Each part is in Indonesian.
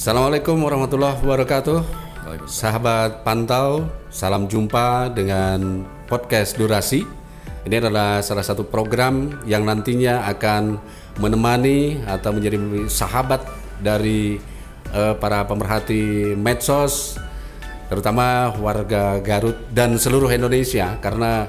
Assalamualaikum warahmatullahi wabarakatuh. Sahabat pantau, salam jumpa dengan podcast Durasi. Ini adalah salah satu program yang nantinya akan menemani atau menjadi sahabat dari para pemerhati medsos, terutama warga Garut dan seluruh Indonesia, karena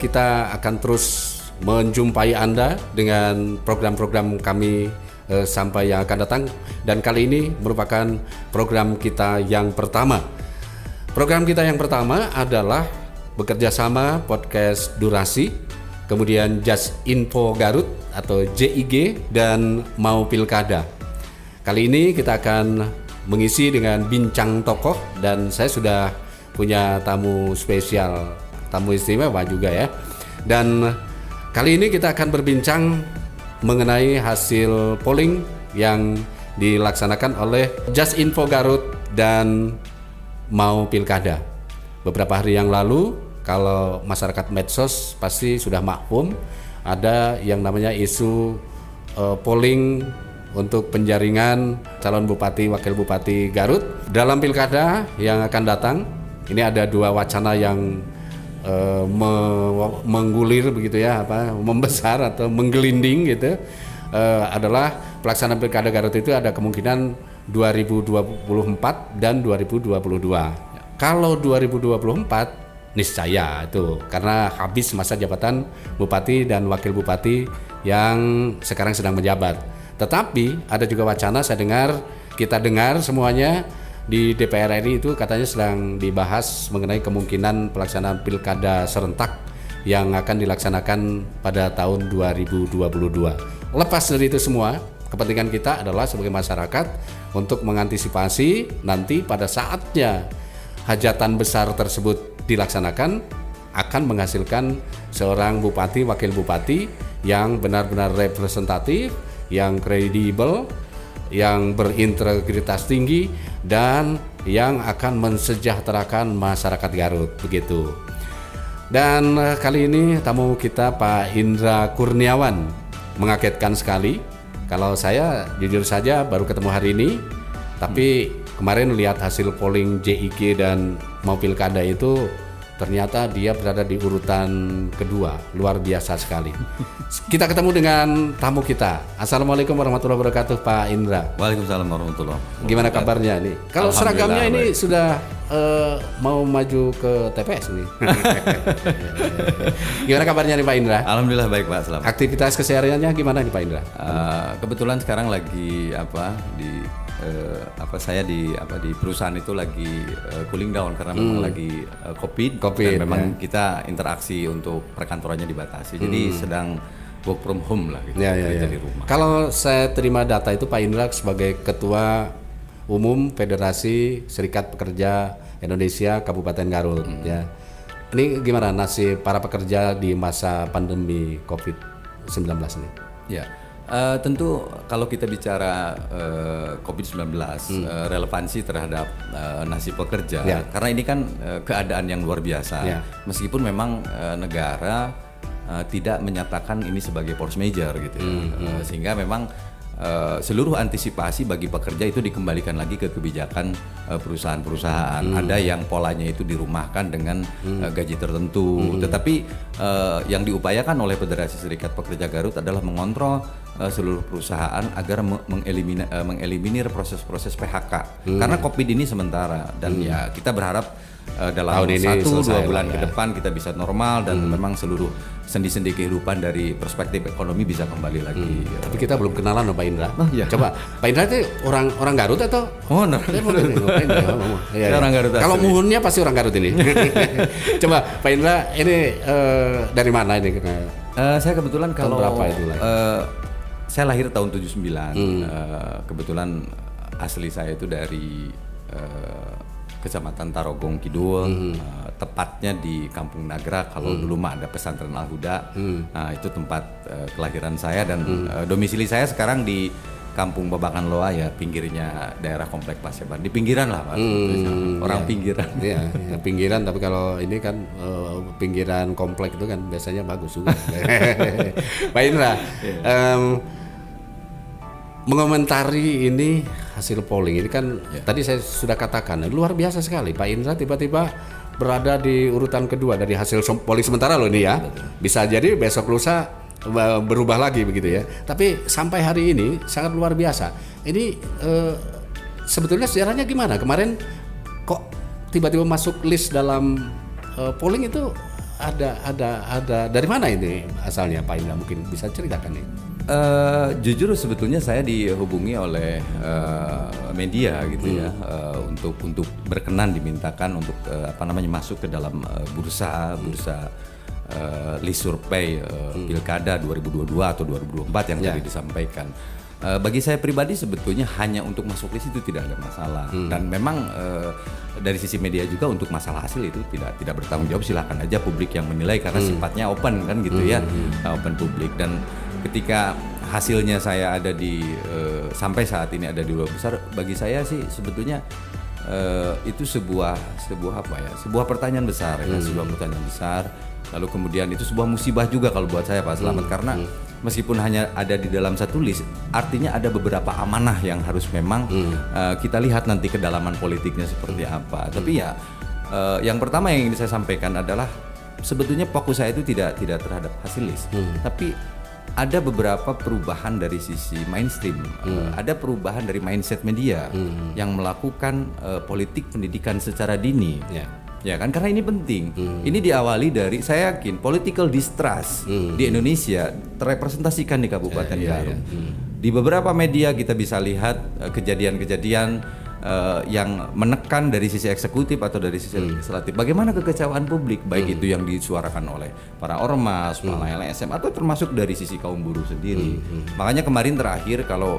kita akan terus menjumpai Anda dengan program-program kami sampai yang akan datang, dan kali ini merupakan program kita yang pertama. Program kita yang pertama adalah bekerja sama podcast Durasi, kemudian Just Info Garut atau JIG, dan Mau Pilkada. Kali ini kita akan mengisi dengan bincang tokoh, dan saya sudah punya tamu spesial, tamu istimewa juga ya. Dan kali ini kita akan berbincang mengenai hasil polling yang dilaksanakan oleh Just Info Garut dan Mau Pilkada. Beberapa hari yang lalu, kalau masyarakat medsos pasti sudah maklum, ada yang namanya isu polling untuk penjaringan calon bupati, wakil bupati Garut dalam pilkada yang akan datang. Ini ada dua wacana yang menggulir begitu ya, membesar atau menggelinding gitu. Adalah pelaksanaan pilkada Garut itu ada kemungkinan 2024 dan 2022. Kalau 2024 niscaya itu karena habis masa jabatan bupati dan wakil bupati yang sekarang sedang menjabat. Tetapi ada juga wacana kita dengar semuanya di DPR RI itu katanya sedang dibahas mengenai kemungkinan pelaksanaan pilkada serentak yang akan dilaksanakan pada tahun 2022. Lepas dari itu semua, kepentingan kita adalah sebagai masyarakat untuk mengantisipasi nanti pada saatnya hajatan besar tersebut dilaksanakan akan menghasilkan seorang bupati, wakil bupati yang benar-benar representatif, yang kredibel, yang berintegritas tinggi, dan yang akan mensejahterakan masyarakat Garut begitu. Dan kali ini tamu kita Pak Indra Kurniawan, mengagetkan sekali. Kalau saya jujur saja baru ketemu hari ini, tapi kemarin lihat hasil polling JIG dan Mau Pilkada itu ternyata dia berada di urutan kedua, luar biasa sekali. Kita ketemu dengan tamu kita. Assalamualaikum warahmatullahi wabarakatuh, Pak Indra. Waalaikumsalam warahmatullahi wabarakatuh. Gimana kabarnya nih? Kalau seragamnya ini baik. Sudah mau maju ke TPS nih. Gimana kabarnya nih Pak Indra? Alhamdulillah baik Pak, selamat. Aktivitas kesehariannya gimana nih Pak Indra? Kebetulan sekarang lagi saya di perusahaan itu lagi cooling down karena memang lagi COVID dan memang kita interaksi untuk perkantorannya dibatasi. Jadi sedang work from home lah gitu, kerja di rumah. Kalau saya terima data itu Pak Indra sebagai Ketua Umum Federasi Serikat Pekerja Indonesia Kabupaten Garut ya. Ini gimana nasib para pekerja di masa pandemi COVID-19 ini? Ya. Tentu kalau kita bicara COVID-19 relevansi terhadap nasib pekerja karena ini kan keadaan yang luar biasa meskipun memang negara tidak menyatakan ini sebagai force majeure gitu ya. Sehingga memang seluruh antisipasi bagi pekerja itu dikembalikan lagi ke kebijakan perusahaan-perusahaan. Ada yang polanya itu dirumahkan dengan gaji tertentu. Tetapi yang diupayakan oleh Federasi Serikat Pekerja Garut adalah mengontrol seluruh perusahaan agar mengeliminir proses-proses PHK. Karena COVID ini sementara dan ya kita berharap dalam 1-2 bulan ke depan kita bisa normal dan memang seluruh sendi-sendi kehidupan dari perspektif ekonomi bisa kembali lagi. Tapi kita belum kenalan loh Pak Indra. Iya. Coba Pak Indra itu orang Garut atau? Orang Garut. Kalau muhunnya pasti orang Garut ini. Coba Pak Indra ini dari mana ini? Saya kebetulan kalau berapa itu saya lahir tahun 79. Kebetulan asli saya itu dari Kecamatan Tarogong Kidul, tepatnya di Kampung Nagra. Kalau dulu mah ada pesantren Al-Huda, nah itu tempat kelahiran saya dan domisili saya sekarang di Kampung Babakan Loa ya, pinggirnya daerah Komplek Paseban, di pinggiran lah Pak. Orang pinggiran. Iya, ya, pinggiran, tapi kalau ini kan pinggiran komplek itu kan biasanya bagus juga. Pak Indra, mengomentari ini hasil polling ini kan tadi saya sudah katakan luar biasa sekali. Pak Indra tiba-tiba berada di urutan kedua dari hasil polling sementara loh ini ya. Bisa jadi besok lusa berubah lagi begitu ya. Tapi sampai hari ini sangat luar biasa. Ini sebetulnya sejarahnya gimana? Kemarin kok tiba-tiba masuk list dalam polling itu ada dari mana ini asalnya Pak Indra? Mungkin bisa ceritakan nih. Jujur sebetulnya saya dihubungi oleh media gitu ya, untuk berkenan dimintakan untuk masuk ke dalam bursa list survei pilkada 2022 atau 2024 yang tadi disampaikan. Bagi saya pribadi sebetulnya hanya untuk masuk list itu tidak ada masalah, dan memang dari sisi media juga untuk masalah hasil itu tidak bertanggung jawab, silakan aja publik yang menilai karena sifatnya open kan gitu ya, open publik. Dan ketika hasilnya saya ada di sampai saat ini ada di 2 besar, bagi saya sih sebetulnya itu sebuah pertanyaan besar ya, sebuah pertanyaan besar. Lalu kemudian itu sebuah musibah juga kalau buat saya Pak Slamet, karena meskipun hanya ada di dalam satu list, artinya ada beberapa amanah yang harus memang kita lihat nanti kedalaman politiknya seperti apa. Tapi ya yang pertama yang ingin saya sampaikan adalah sebetulnya fokus saya itu tidak terhadap hasil list, tapi ada beberapa perubahan dari sisi mainstream, ada perubahan dari mindset media yang melakukan politik pendidikan secara dini. Ya kan, karena ini penting. Ini diawali dari, saya yakin political distrust di Indonesia terrepresentasikan di Kabupaten Garut. Di beberapa media kita bisa lihat kejadian-kejadian yang menekan dari sisi eksekutif atau dari sisi legislatif. Bagaimana kekecewaan publik, baik itu yang disuarakan oleh para ormas, para LSM, atau termasuk dari sisi kaum buruh sendiri. Makanya kemarin terakhir kalau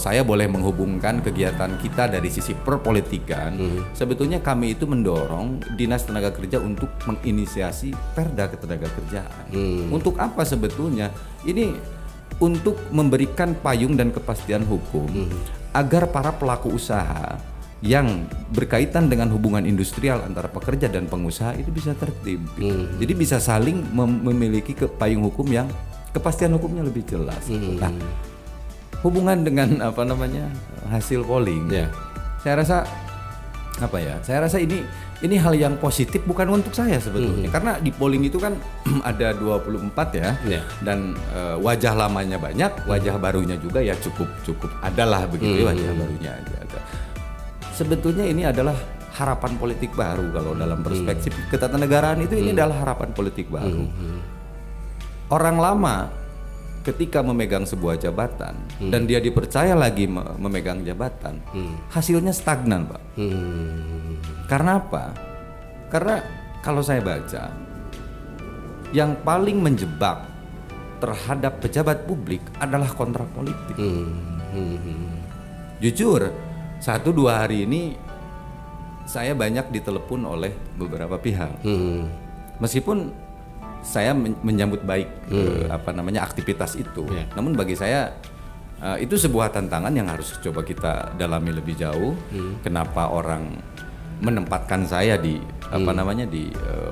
saya boleh menghubungkan kegiatan kita dari sisi perpolitikan, sebetulnya kami itu mendorong Dinas Tenaga Kerja untuk menginisiasi Perda Ketenagakerjaan. Untuk apa sebetulnya? Ini untuk memberikan payung dan kepastian hukum agar para pelaku usaha yang berkaitan dengan hubungan industrial antara pekerja dan pengusaha itu bisa tertib. Jadi bisa saling memiliki payung hukum yang kepastian hukumnya lebih jelas. Nah, hubungan dengan hasil polling, saya rasa ini hal yang positif bukan untuk saya sebetulnya, karena di polling itu kan ada 24 ya, dan wajah lamanya banyak, wajah barunya juga ya cukup adalah begitu, wajah barunya ada. Sebetulnya ini adalah harapan politik baru kalau dalam perspektif ketatanegaraan itu, ini adalah harapan politik baru. Orang lama ketika memegang sebuah jabatan dan dia dipercaya lagi memegang jabatan, hasilnya stagnan, Pak. Karena apa? Karena kalau saya baca, yang paling menjebak terhadap pejabat publik adalah kontrak politik. Jujur, 1-2 hari ini saya banyak ditelepon oleh beberapa pihak. Meskipun saya menyambut baik aktivitas itu, namun bagi saya itu sebuah tantangan yang harus coba kita dalami lebih jauh. Kenapa orang menempatkan saya di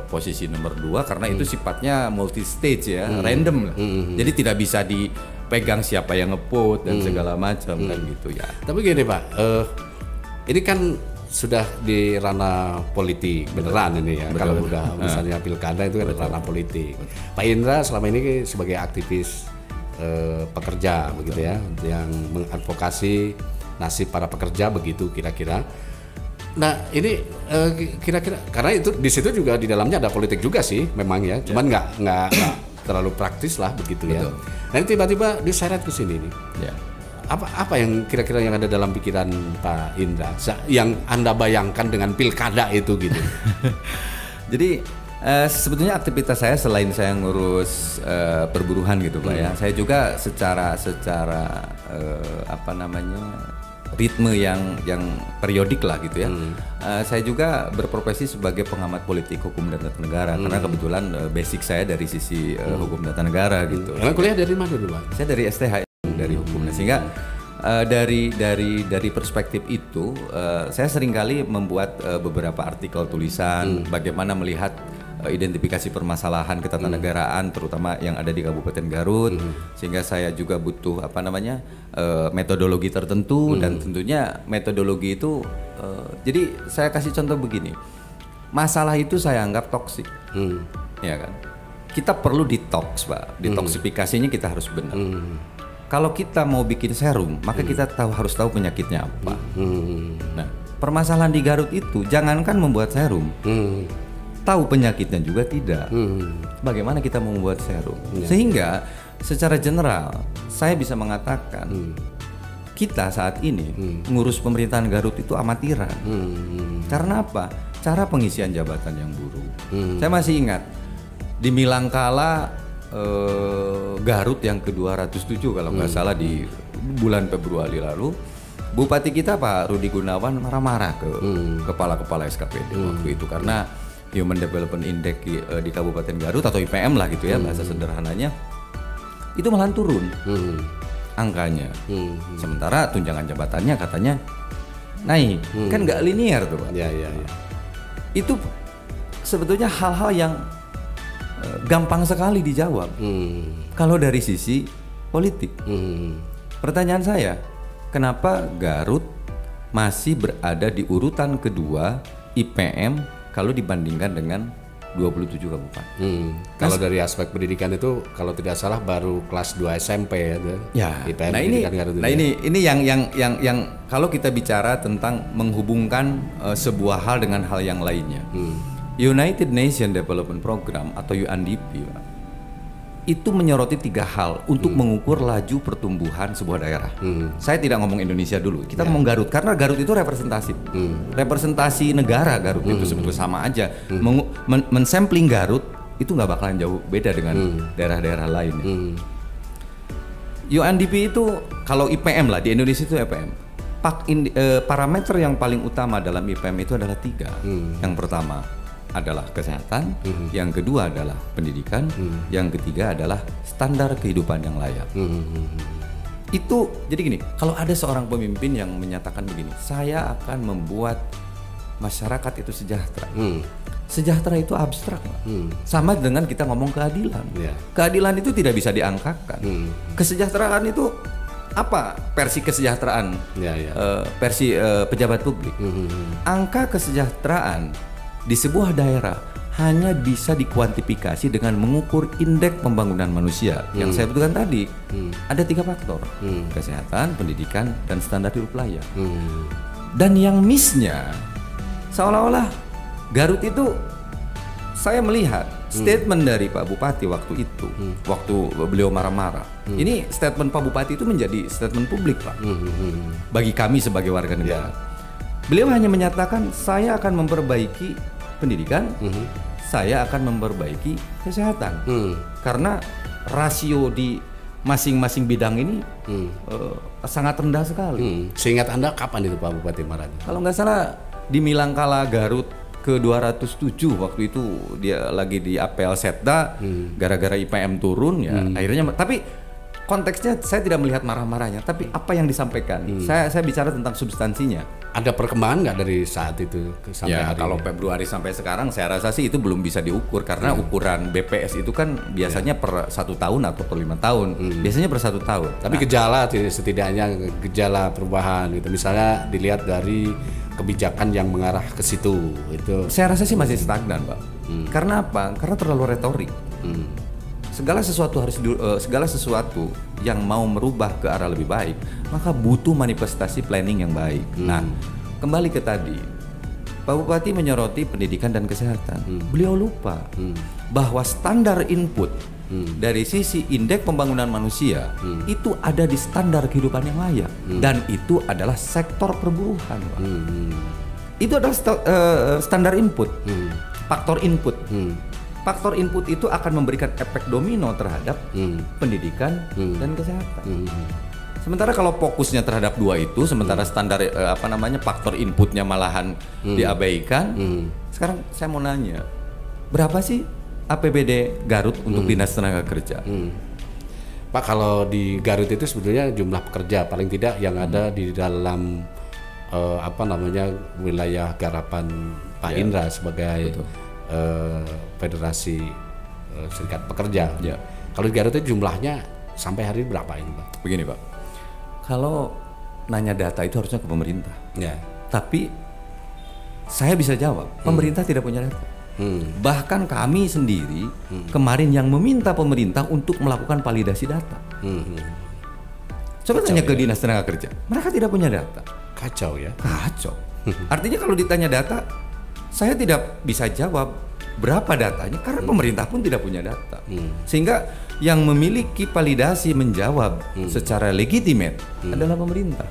posisi nomor 2? Karena itu sifatnya multi stage ya, random. Jadi tidak bisa dipegang siapa yang nge-vote dan segala macam kan gitu ya. Tapi gini Pak, ini kan sudah di ranah politik beneran ini ya. Kalau udah misalnya pilkada itu kan ranah politik. Pak Indra selama ini sebagai aktivis pekerja begitu ya, yang mengadvokasi nasib para pekerja begitu kira-kira. Nah ini kira-kira karena itu di situ juga di dalamnya ada politik juga sih memang ya, cuman nggak terlalu praktis lah begitu ya. Nah ini tiba-tiba diseret ke sini nih. Apa yang kira-kira yang ada dalam pikiran Pak Indra yang Anda bayangkan dengan pilkada itu gitu? Jadi sebetulnya aktivitas saya selain saya ngurus perburuhan gitu Pak ya, saya juga secara ritme yang periodik lah gitu ya. Saya juga berprofesi sebagai pengamat politik, hukum dan tata negara, karena kebetulan basic saya dari sisi hukum tata negara gitu. Emang kuliah dari mana dulu Pak? Saya dari STH dari hukum. Nah, sehingga dari perspektif itu saya seringkali membuat beberapa artikel tulisan bagaimana melihat identifikasi permasalahan ketatanegaraan terutama yang ada di Kabupaten Garut, sehingga saya juga butuh metodologi tertentu dan tentunya metodologi itu jadi saya kasih contoh begini, masalah itu saya anggap toksik, ya kan, kita perlu detox Pak, detoksifikasinya kita harus benar. Kalau kita mau bikin serum maka kita harus tahu penyakitnya apa. Nah, permasalahan di Garut itu jangankan membuat serum, tahu penyakitnya juga tidak. Bagaimana kita mau membuat serum? Sehingga secara general saya bisa mengatakan kita saat ini ngurus pemerintahan Garut itu amatiran. Karena apa? Cara pengisian jabatan yang buruk. Saya masih ingat di Milangkala Garut yang ke-207 kalau nggak salah di bulan Februari lalu, Bupati kita Pak Rudi Gunawan marah-marah ke kepala-kepala SKPD waktu itu karena Human Development Index di Kabupaten Garut atau IPM lah gitu ya bahasa sederhananya itu malah turun angkanya. Sementara tunjangan jabatannya katanya naik. Kan nggak linear tuh Pak. Ya. Itu sebetulnya hal-hal yang gampang sekali dijawab kalau dari sisi politik. Pertanyaan saya, kenapa Garut masih berada di urutan kedua IPM kalau dibandingkan dengan 27 kabupaten? Kalau dari aspek pendidikan itu kalau tidak salah baru kelas 2 SMP ya. IPM. Nah ini yang kalau kita bicara tentang menghubungkan sebuah hal dengan hal yang lainnya. United Nations Development Program atau UNDP itu menyoroti 3 hal untuk mengukur laju pertumbuhan sebuah daerah. Saya tidak ngomong Indonesia dulu, kita ngomong Garut karena Garut itu representasi, representasi negara Garut itu sebetulnya sama aja. Men-sampling Garut itu nggak bakalan jauh beda dengan daerah-daerah lain. UNDP itu kalau IPM lah di Indonesia itu IPM. Parameter yang paling utama dalam IPM itu adalah 3. Yang pertama adalah kesehatan, yang kedua adalah pendidikan, yang ketiga adalah standar kehidupan yang layak. Itu jadi gini, kalau ada seorang pemimpin yang menyatakan begini, saya akan membuat masyarakat itu sejahtera. Sejahtera itu abstrak, sama dengan kita ngomong keadilan. Keadilan itu tidak bisa diangkakan. Kesejahteraan itu apa versi kesejahteraan? Versi pejabat publik. Angka kesejahteraan di sebuah daerah hanya bisa dikuantifikasi dengan mengukur indeks pembangunan manusia yang saya sebutkan tadi. Ada 3 faktor, kesehatan, pendidikan, dan standar hidup layak. Dan yang missnya seolah-olah Garut itu, saya melihat statement dari Pak Bupati waktu itu, waktu beliau marah-marah. Ini statement Pak Bupati itu menjadi statement publik Pak, bagi kami sebagai warga negara. Beliau hanya menyatakan saya akan memperbaiki pendidikan, saya akan memperbaiki kesehatan. Karena rasio di masing-masing bidang ini sangat rendah sekali. Seingat Anda kapan itu Pak Bupati marahnya? Kalau nggak salah di Milangkala Garut ke-207 waktu itu dia lagi di apel Setda gara-gara IPM turun ya. Akhirnya tapi konteksnya saya tidak melihat marah-marahnya, tapi apa yang disampaikan. Saya bicara tentang substansinya. Ada perkembangan nggak dari saat itu sampai hari kalau ini? Februari sampai sekarang saya rasa sih itu belum bisa diukur karena ukuran BPS itu kan biasanya per 1 tahun atau per 5 tahun. Biasanya per 1 tahun. Tapi gejala setidaknya gejala perubahan gitu. Misalnya dilihat dari kebijakan yang mengarah ke situ itu. Saya rasa sih masih stagnan, Pak. Karena apa? Karena terlalu retorik. Segala sesuatu yang mau merubah ke arah lebih baik, maka butuh manifestasi planning yang baik. Nah, kembali ke tadi, Pak Bupati menyoroti pendidikan dan kesehatan. Beliau lupa bahwa standar input dari sisi indeks pembangunan manusia itu ada di standar kehidupan yang layak, dan itu adalah sektor perburuhan, Pak. Itu adalah standar input, faktor input. Faktor input itu akan memberikan efek domino terhadap pendidikan dan kesehatan. Sementara kalau fokusnya terhadap 2 itu, sementara standar faktor inputnya malahan diabaikan. Sekarang saya mau nanya, berapa sih APBD Garut untuk Dinas Tenaga Kerja? Pak, kalau di Garut itu sebetulnya jumlah pekerja paling tidak yang ada di dalam wilayah garapan Pak Indra sebagai Federasi Serikat Pekerja. Ya. Kalau di Garut itu jumlahnya sampai hari ini berapa ini, Pak? Begini Pak, kalau nanya data itu harusnya ke pemerintah. Ya. Tapi saya bisa jawab, pemerintah tidak punya data. Bahkan kami sendiri kemarin yang meminta pemerintah untuk melakukan validasi data. Coba tanya ke Dinas Tenaga Kerja, mereka tidak punya data. Kacau ya. Kacau. Artinya kalau ditanya data, saya tidak bisa jawab berapa datanya karena pemerintah pun tidak punya data. Sehingga yang memiliki validasi menjawab secara legitimate adalah pemerintah.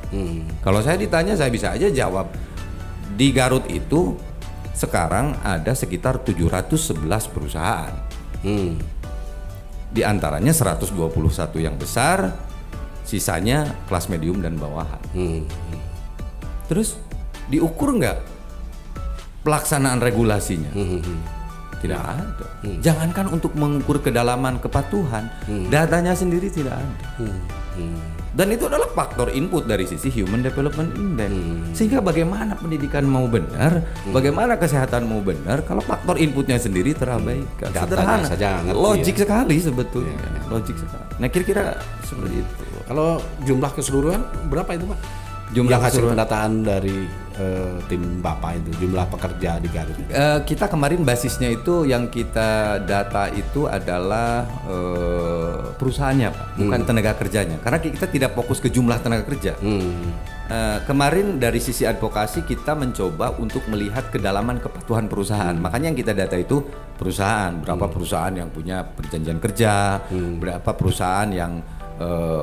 Kalau saya ditanya, saya bisa aja jawab. Di Garut itu sekarang ada sekitar 711 perusahaan. Di antaranya 121 yang besar, sisanya kelas medium dan bawahan. Terus diukur nggak pelaksanaan regulasinya? Tidak ada. Jangankan untuk mengukur kedalaman kepatuhan, datanya sendiri tidak ada. Dan itu adalah faktor input dari sisi Human Development Index. Sehingga bagaimana pendidikan mau benar, bagaimana kesehatan mau benar, kalau faktor inputnya sendiri terabaikan. Sederhana saja, logik sekali sebetulnya. Logik sekali. Nah kira-kira seperti itu. Kalau jumlah keseluruhan berapa itu, Pak? Jumlah hasil pendataan dari tim Bapak itu, jumlah pekerja di Garut. Kita kemarin basisnya itu yang kita data itu adalah perusahaannya, Pak, bukan tenaga kerjanya. Karena kita tidak fokus ke jumlah tenaga kerja. Kemarin dari sisi advokasi kita mencoba untuk melihat kedalaman kepatuhan perusahaan. Makanya yang kita data itu perusahaan, berapa perusahaan yang punya perjanjian kerja, berapa perusahaan yang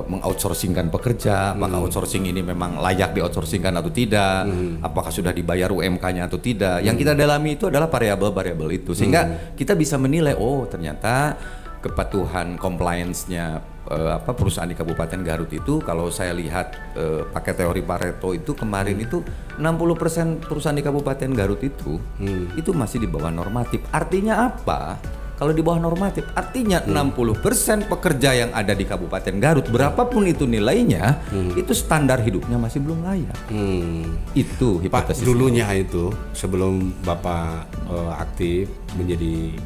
mengoutsourcingkan pekerja, apakah outsourcing ini memang layak di-outsourcingkan atau tidak, apakah sudah dibayar UMK-nya atau tidak. Yang kita dalami itu adalah variabel-variabel itu, sehingga kita bisa menilai, oh ternyata kepatuhan compliance-nya perusahaan di Kabupaten Garut itu, kalau saya lihat pakai teori Pareto itu kemarin itu 60% perusahaan di Kabupaten Garut itu masih di bawah normatif. Artinya apa? Kalau di bawah normatif, artinya 60% pekerja yang ada di Kabupaten Garut, berapapun itu nilainya, itu standar hidupnya masih belum layak. Itu hipotesis. Pak, dulunya itu sebelum Bapak aktif menjadi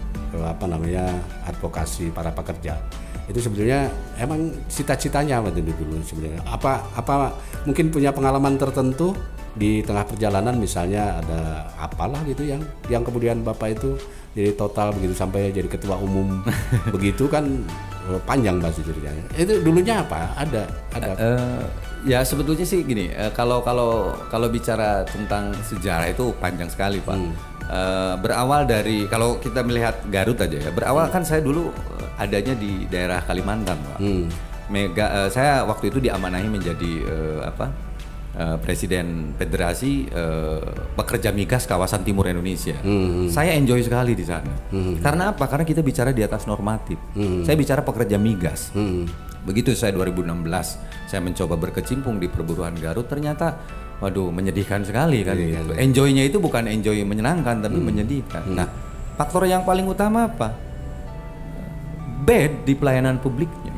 advokasi para pekerja, itu sebetulnya emang cita-citanya apa dulu sebenarnya? Apa mungkin punya pengalaman tertentu di tengah perjalanan, misalnya ada apalah gitu yang kemudian Bapak itu jadi total begitu sampai jadi ketua umum begitu kan, panjang bahasa ceritanya. Itu dulunya apa? Ada. Ya sebetulnya sih gini, kalau bicara tentang sejarah itu panjang sekali, Pak. Berawal dari, kalau kita melihat Garut aja ya, berawal kan saya dulu adanya di daerah Kalimantan, Pak. Saya waktu itu diamanahi menjadi Presiden Federasi Pekerja Migas Kawasan Timur Indonesia. Saya enjoy sekali di sana. Karena apa? Karena kita bicara di atas normatif. Saya bicara pekerja migas. Begitu saya 2016, saya mencoba berkecimpung di perburuan Garut, ternyata waduh menyedihkan sekali kan. Enjoy-nya itu bukan enjoy menyenangkan, tapi menyedihkan. Nah, faktor yang paling utama apa? Bad di pelayanan publiknya.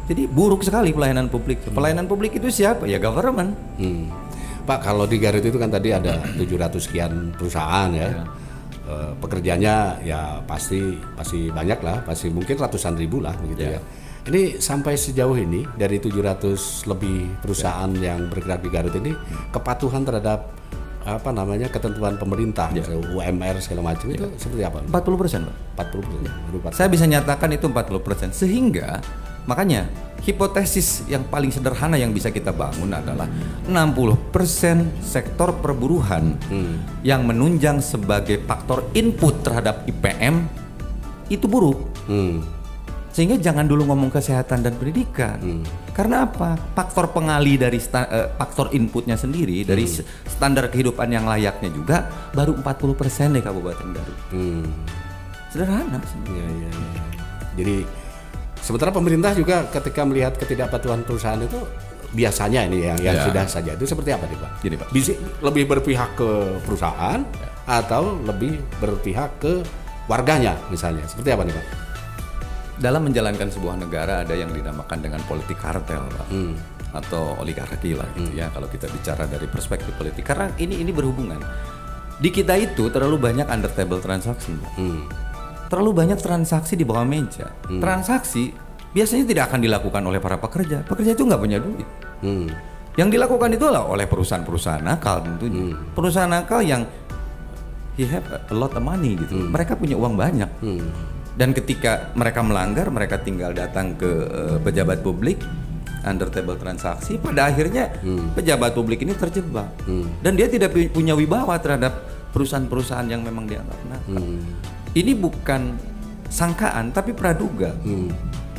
Jadi buruk sekali pelayanan publik. Pelayanan publik itu siapa? Ya government. Pak, kalau di Garut itu kan tadi ada 700 sekian perusahaan ya. Pekerjanya ya pasti banyak lah, pasti mungkin ratusan ribu lah begitu ya. Ini sampai sejauh ini dari 700 lebih perusahaan yang bergerak di Garut ini, kepatuhan terhadap ketentuan pemerintah, UMR segala macam itu seperti apa? 40%, Pak. 40%. Saya bisa nyatakan itu 40%. Sehingga makanya hipotesis yang paling sederhana yang bisa kita bangun adalah 60% sektor perburuhan yang menunjang sebagai faktor input terhadap IPM itu buruk. Sehingga jangan dulu ngomong kesehatan dan pendidikan. Karena apa? Faktor pengali dari faktor inputnya sendiri, dari standar kehidupan yang layaknya juga baru 40% di Kabupaten Garut. Sederhana. Ya. Jadi sementara pemerintah juga ketika melihat ketidakpatuhan perusahaan itu, biasanya ini yang sudah saja itu seperti apa nih, Pak? Gini, Pak. Bisa lebih berpihak ke perusahaan atau lebih berpihak ke warganya misalnya. Seperti apa nih, Pak? Dalam menjalankan sebuah negara ada yang dinamakan dengan politik kartel, Pak. Atau oligarki lah gitu ya, kalau kita bicara dari perspektif politik. Karena ini berhubungan. Di kita itu terlalu banyak under table transaksi. Terlalu banyak transaksi di bawah meja. Transaksi biasanya tidak akan dilakukan oleh para pekerja. Pekerja itu nggak punya duit. Yang dilakukan itu oleh perusahaan-perusahaan nakal tentunya. Perusahaan nakal yang he have a lot of money gitu. Mereka punya uang banyak. Dan ketika mereka melanggar, mereka tinggal datang ke pejabat publik, under table transaksi. Pada akhirnya pejabat publik ini terjebak. Dan dia tidak punya wibawa terhadap perusahaan-perusahaan yang memang dianggap nakal. Ini bukan sangkaan tapi praduga.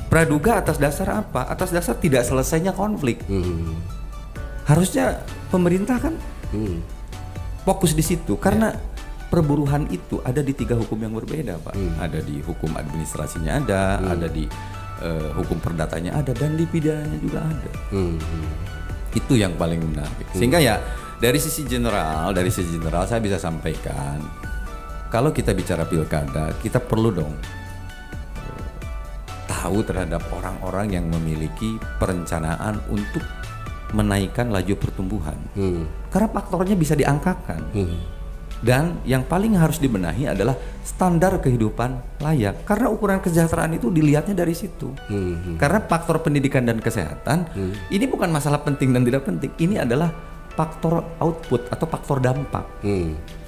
Praduga atas dasar apa? Atas dasar tidak selesainya konflik. Harusnya pemerintah kan fokus di situ karena perburuhan itu ada di 3 hukum yang berbeda, Pak. Ada di hukum administrasinya ada di hukum perdatanya ada, dan di pidananya juga ada. Itu yang paling menarik. Sehingga ya dari sisi general saya bisa sampaikan, kalau kita bicara pilkada, kita perlu dong tahu terhadap orang-orang yang memiliki perencanaan untuk menaikkan laju pertumbuhan. Karena faktornya bisa diangkakan. Dan yang paling harus dibenahi adalah standar kehidupan layak. Karena ukuran kesejahteraan itu dilihatnya dari situ. Karena faktor pendidikan dan kesehatan ini bukan masalah penting dan tidak penting. Ini adalah faktor output atau faktor dampak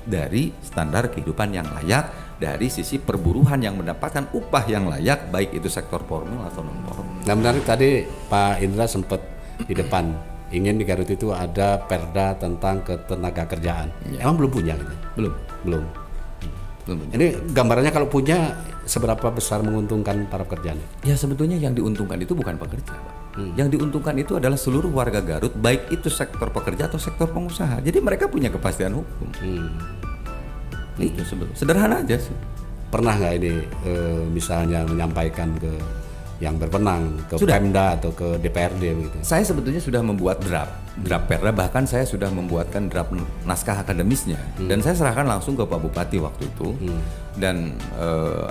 dari standar kehidupan yang layak, dari sisi perburuhan yang mendapatkan upah yang layak, baik itu sektor formal atau non formal. Nah, menarik tadi Pak Indra sempat di depan ingin di Garut itu ada perda tentang ketenaga kerjaan. Emang belum punya gitu? Belum. Ini gambarannya kalau punya seberapa besar menguntungkan para pekerja? Ya sebetulnya yang diuntungkan itu bukan pekerja, Pak. Yang diuntungkan itu adalah seluruh warga Garut, baik itu sektor pekerja atau sektor pengusaha. Jadi mereka punya kepastian hukum. Itu sebetulnya sederhana aja sih. Pernah nggak ini misalnya menyampaikan ke yang berwenang, ke Pemda atau ke DPRD begitu? Saya sebetulnya sudah membuat draft perda, bahkan saya sudah membuatkan draft naskah akademisnya, dan saya serahkan langsung ke Pak Bupati waktu itu. Dan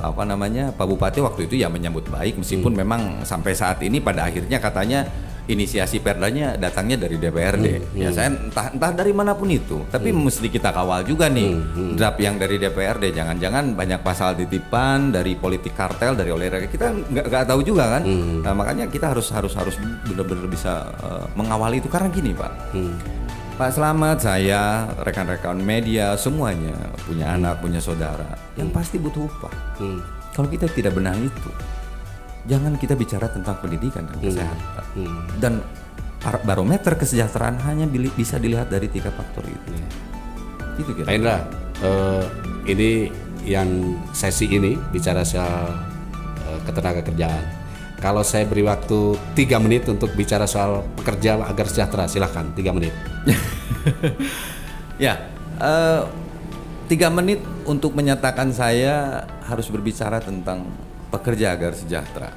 Pak Bupati waktu itu ya menyambut baik, meskipun memang sampai saat ini pada akhirnya katanya inisiasi perdanya datangnya dari DPRD. Ya saya entah dari manapun itu, tapi mesti kita kawal juga nih draft yang dari DPRD. Jangan-jangan banyak pasal titipan dari politik kartel, dari olahraga, kita nggak tahu juga kan. Nah, makanya kita harus benar-benar bisa mengawali itu, karena gini Pak. Pak Slamet, saya, rekan-rekan media, semuanya punya anak, punya saudara yang pasti butuh upah. Kalau kita tidak benahi itu, jangan kita bicara tentang pendidikan dan kesehatan. Dan barometer kesejahteraan hanya bisa dilihat dari 3 faktor itu. Itu kira. Pak Indra, ini yang sesi ini bicara soal ketenaga kerjaan. Kalau saya beri waktu 3 menit untuk bicara soal pekerja agar sejahtera, silahkan 3 menit. Ya, 3 menit untuk menyatakan saya harus berbicara tentang pekerja agar sejahtera.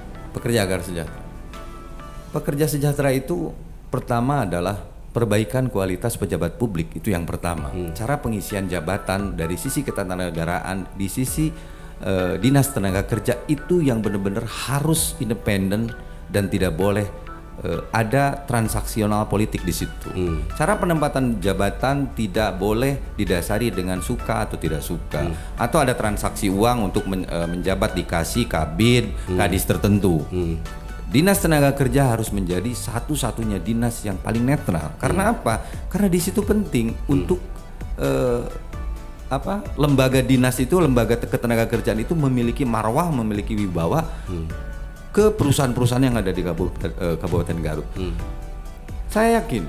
Pekerja sejahtera itu pertama adalah perbaikan kualitas pejabat publik, itu yang pertama. Cara pengisian jabatan dari sisi ketatanegaraan, di sisi dinas tenaga kerja itu yang benar-benar harus independen dan tidak boleh ada transaksional politik di situ. Cara penempatan jabatan tidak boleh didasari dengan suka atau tidak suka, atau ada transaksi uang untuk menjabat dikasih kabin, kadis tertentu. Dinas tenaga kerja harus menjadi satu-satunya dinas yang paling netral. Karena apa? Karena di situ penting untuk lembaga dinas itu, lembaga ketenaga kerjaan itu memiliki marwah, memiliki wibawa ke perusahaan-perusahaan yang ada di Kabupaten Garut. Saya yakin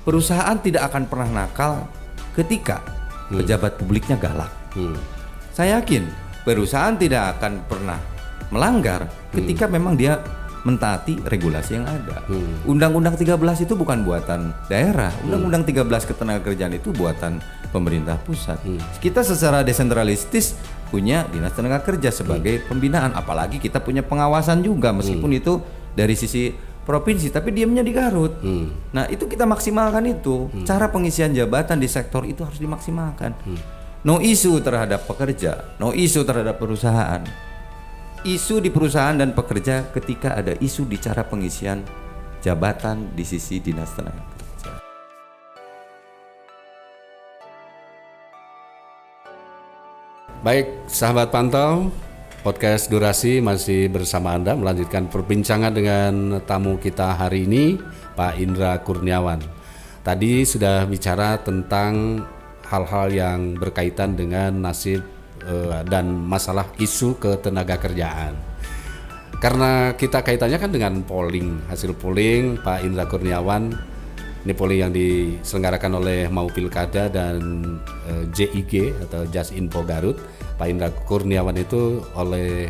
perusahaan tidak akan pernah nakal ketika pejabat publiknya galak. Saya yakin perusahaan tidak akan pernah melanggar ketika memang dia mentaati regulasi yang ada. Undang-Undang 13 itu bukan buatan daerah. Undang-Undang 13 ketenagakerjaan itu buatan pemerintah pusat. Kita secara desentralistis punya dinas tenaga kerja sebagai pembinaan, apalagi kita punya pengawasan juga, meskipun itu dari sisi provinsi, tapi diamnya di Garut. Nah, itu kita maksimalkan itu. Cara pengisian jabatan di sektor itu harus dimaksimalkan. No isu terhadap pekerja, no isu terhadap perusahaan. Isu di perusahaan dan pekerja ketika ada isu di cara pengisian jabatan di sisi dinas tenaga kerja. Baik, sahabat pantau, podcast Durasi masih bersama Anda melanjutkan perbincangan dengan tamu kita hari ini, Pak Indra Kurniawan. Tadi sudah bicara tentang hal-hal yang berkaitan dengan nasib dan masalah isu ketenaga kerjaan. Karena kita kaitannya kan dengan polling, hasil polling Pak Indra Kurniawan. Ini polling yang diselenggarakan oleh Mau Pilkada dan JIG atau Just Info Garut. Pak Indra Kurniawan itu oleh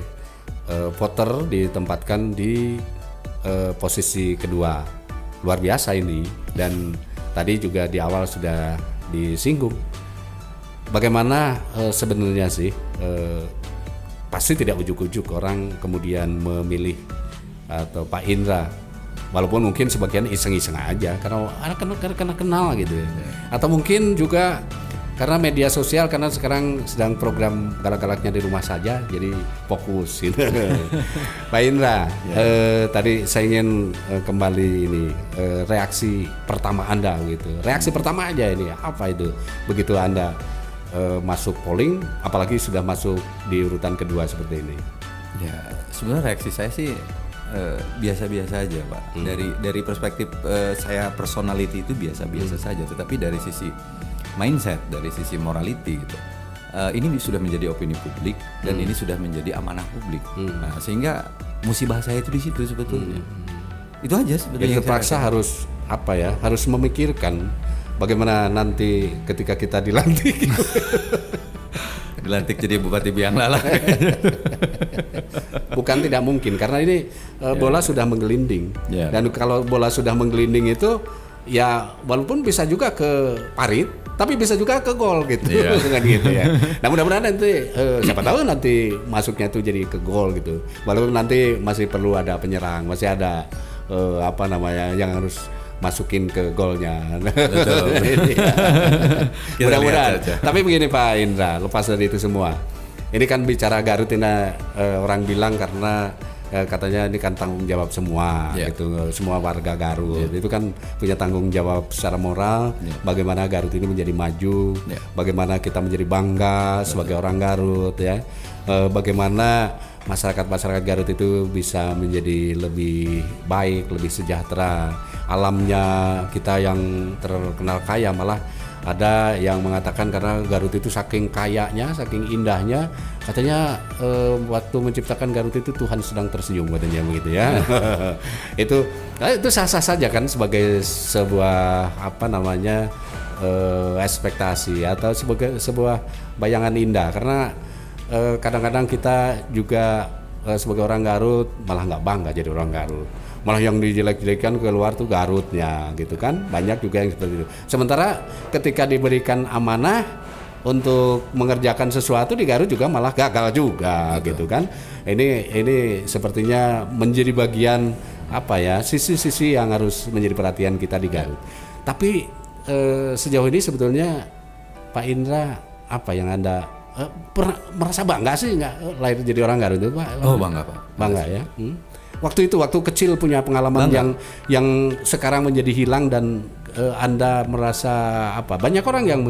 voter ditempatkan di posisi kedua. Luar biasa ini. Dan tadi juga di awal sudah disinggung. Bagaimana sebenarnya sih pasti tidak ujuk-ujuk orang kemudian memilih atau Pak Indra. Walaupun mungkin sebagian iseng-iseng aja karena kenal gitu ya. Atau mungkin juga karena media sosial, karena sekarang sedang program galak-galaknya di rumah saja, jadi fokus gitu. Pak Indra, tadi saya ingin kembali ini reaksi pertama Anda gitu. Reaksi pertama aja ini apa itu begitu Anda masuk polling, apalagi sudah masuk di urutan kedua seperti ini? Ya, sebenarnya reaksi saya sih biasa-biasa aja, Pak. Dari perspektif saya personality itu biasa-biasa saja, tetapi dari sisi mindset, dari sisi morality gitu, ini sudah menjadi opini publik dan ini sudah menjadi amanah publik. Nah, sehingga musibah saya itu di situ sebetulnya. Itu aja sebetulnya. Jadi terpaksa harus apa ya? Harus memikirkan bagaimana nanti ketika kita dilantik. Dilantik jadi Bupati Bianglala. Bukan tidak mungkin karena ini bola sudah menggelinding. Dan kalau bola sudah menggelinding itu ya walaupun bisa juga ke parit tapi bisa juga ke gol gitu. Dengan gitu ya. Nah, mudah-mudahan nanti siapa tahu nanti masuknya itu jadi ke gol gitu. Walaupun nanti masih perlu ada penyerang, masih ada yang harus masukin ke golnya. Mudah-mudahan. Tapi begini Pak Indra, lepas dari itu semua, ini kan bicara Garut ini orang bilang karena katanya ini kan tanggung jawab semua, gitu, semua warga Garut itu kan punya tanggung jawab secara moral. Bagaimana Garut ini menjadi maju, bagaimana kita menjadi bangga sebagai orang Garut ya, bagaimana masyarakat Garut itu bisa menjadi lebih baik, lebih sejahtera. Alamnya kita yang terkenal kaya, malah ada yang mengatakan karena Garut itu saking kayanya, saking indahnya, katanya waktu menciptakan Garut itu Tuhan sedang tersenyum katanya begitu ya. itu sah-sah saja kan sebagai sebuah ekspektasi atau sebagai sebuah bayangan indah, karena kadang-kadang kita juga sebagai orang Garut malah nggak bangga jadi orang Garut, malah yang dijelek-jelekan keluar tuh Garutnya gitu kan, banyak juga yang seperti itu. Sementara ketika diberikan amanah untuk mengerjakan sesuatu di Garut juga malah gagal juga. Betul. Gitu kan. Ini sepertinya menjadi bagian sisi-sisi yang harus menjadi perhatian kita di Garut. Tapi sejauh ini sebetulnya Pak Indra apa yang Anda pernah merasa bangga sih nggak lahir jadi orang Garut itu Pak? Oh bangga Pak. Bangga ya. Waktu kecil punya pengalaman yang sekarang menjadi hilang dan Anda merasa apa? Banyak orang yang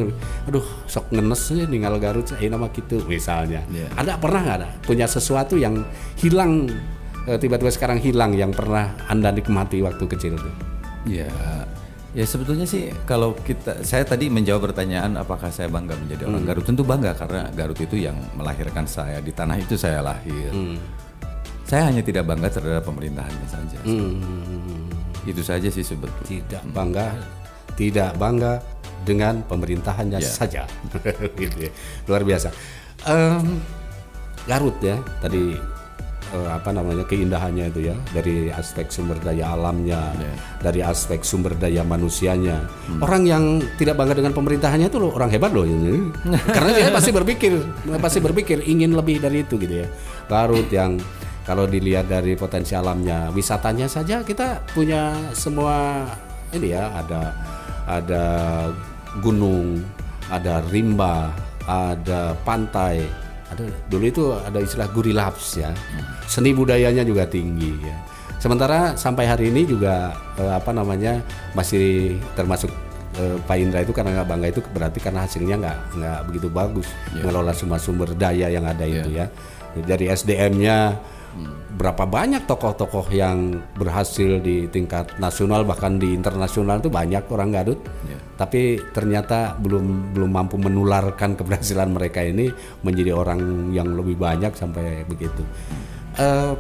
sok ngenes sih ninggal Garut nama gitu misalnya. Ada pernah nggak ada punya sesuatu yang hilang tiba-tiba sekarang hilang yang pernah Anda nikmati waktu kecil itu? Ya sebetulnya sih kalau saya tadi menjawab pertanyaan apakah saya bangga menjadi orang Garut, tentu bangga karena Garut itu yang melahirkan saya, di tanah itu saya lahir. Saya hanya tidak bangga terhadap pemerintahannya saja. Itu saja sih sebetulnya. Tidak bangga dengan pemerintahannya saja. Gitu ya. Luar biasa. Garut ya tadi keindahannya itu ya, dari aspek sumber daya alamnya, dari aspek sumber daya manusianya. Orang yang tidak bangga dengan pemerintahannya itu orang hebat loh ini. Karena dia pasti berpikir ingin lebih dari itu gitu ya. Garut yang kalau dilihat dari potensi alamnya, wisatanya saja kita punya semua ini ya, ada gunung, ada rimba, ada pantai. Dulu itu ada istilah gurilaps ya, seni budayanya juga tinggi ya. Sementara sampai hari ini juga masih termasuk Pak Indra itu karena nggak bangga itu berarti karena hasilnya nggak begitu bagus mengelola semua sumber daya yang ada itu ya. Dari SDM-nya berapa banyak tokoh-tokoh yang berhasil di tingkat nasional bahkan di internasional itu banyak orang Garut, tapi ternyata belum mampu menularkan keberhasilan mereka ini menjadi orang yang lebih banyak sampai begitu.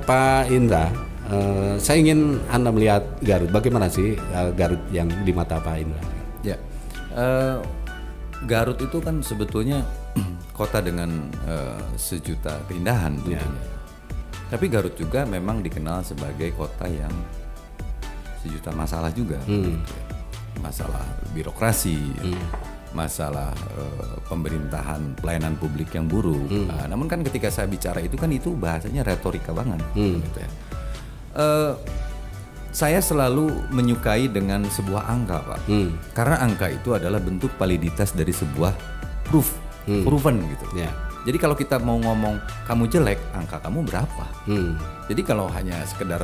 Pak Indra, saya ingin Anda melihat Garut, bagaimana sih Garut yang di mata Pak Indra? Ya, Garut itu kan sebetulnya kota dengan sejuta keindahan tentunya. Tapi Garut juga memang dikenal sebagai kota yang sejuta masalah juga. Gitu. Masalah birokrasi, masalah pemerintahan pelayanan publik yang buruk. Namun kan ketika saya bicara itu kan itu bahasanya retorika banget. Gitu ya. Saya selalu menyukai dengan sebuah angka, Pak. Karena angka itu adalah bentuk validitas dari sebuah proven gitu. Jadi kalau kita mau ngomong kamu jelek, angka kamu berapa? Jadi kalau hanya sekedar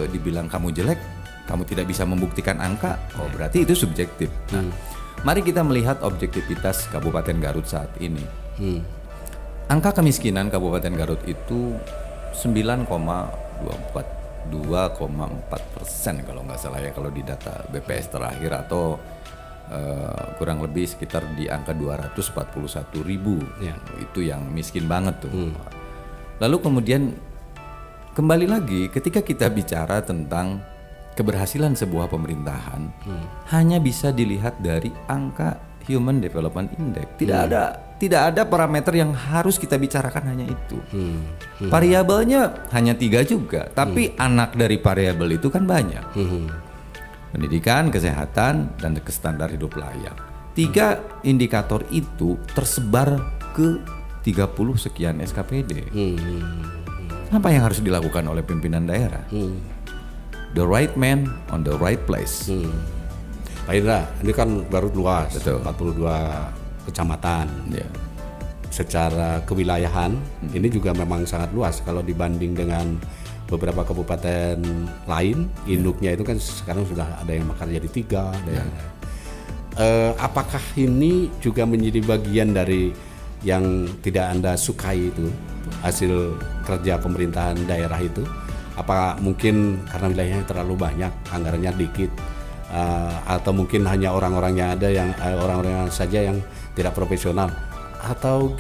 dibilang kamu jelek, kamu tidak bisa membuktikan angka, oh berarti itu subjektif. Nah, mari kita melihat objektivitas Kabupaten Garut saat ini. Angka kemiskinan Kabupaten Garut itu 9,4% kalau nggak salah ya kalau di data BPS terakhir, atau kurang lebih sekitar di angka 241.000 itu yang miskin banget tuh. Lalu kemudian kembali lagi ketika kita bicara tentang keberhasilan sebuah pemerintahan hanya bisa dilihat dari angka Human Development Index. Tidak ada parameter yang harus kita bicarakan hanya itu. Variabelnya hanya 3 juga, tapi anak dari variabel itu kan banyak. Pendidikan, kesehatan, dan standar hidup layak. 3 indikator itu tersebar ke 30 sekian SKPD. Apa yang harus dilakukan oleh pimpinan daerah? The right man on the right place. Pak Indra, ini kan Garut luas, betul. 42 kecamatan. Secara kewilayahan ini juga memang sangat luas kalau dibanding dengan beberapa kabupaten lain. Induknya itu kan sekarang sudah ada yang makar jadi 3. Apakah ini juga menjadi bagian dari yang tidak Anda sukai itu, hasil kerja pemerintahan daerah itu? Apa mungkin karena wilayahnya terlalu banyak, anggarannya dikit, atau mungkin hanya orang-orangnya ada yang orang-orang saja yang tidak profesional, atau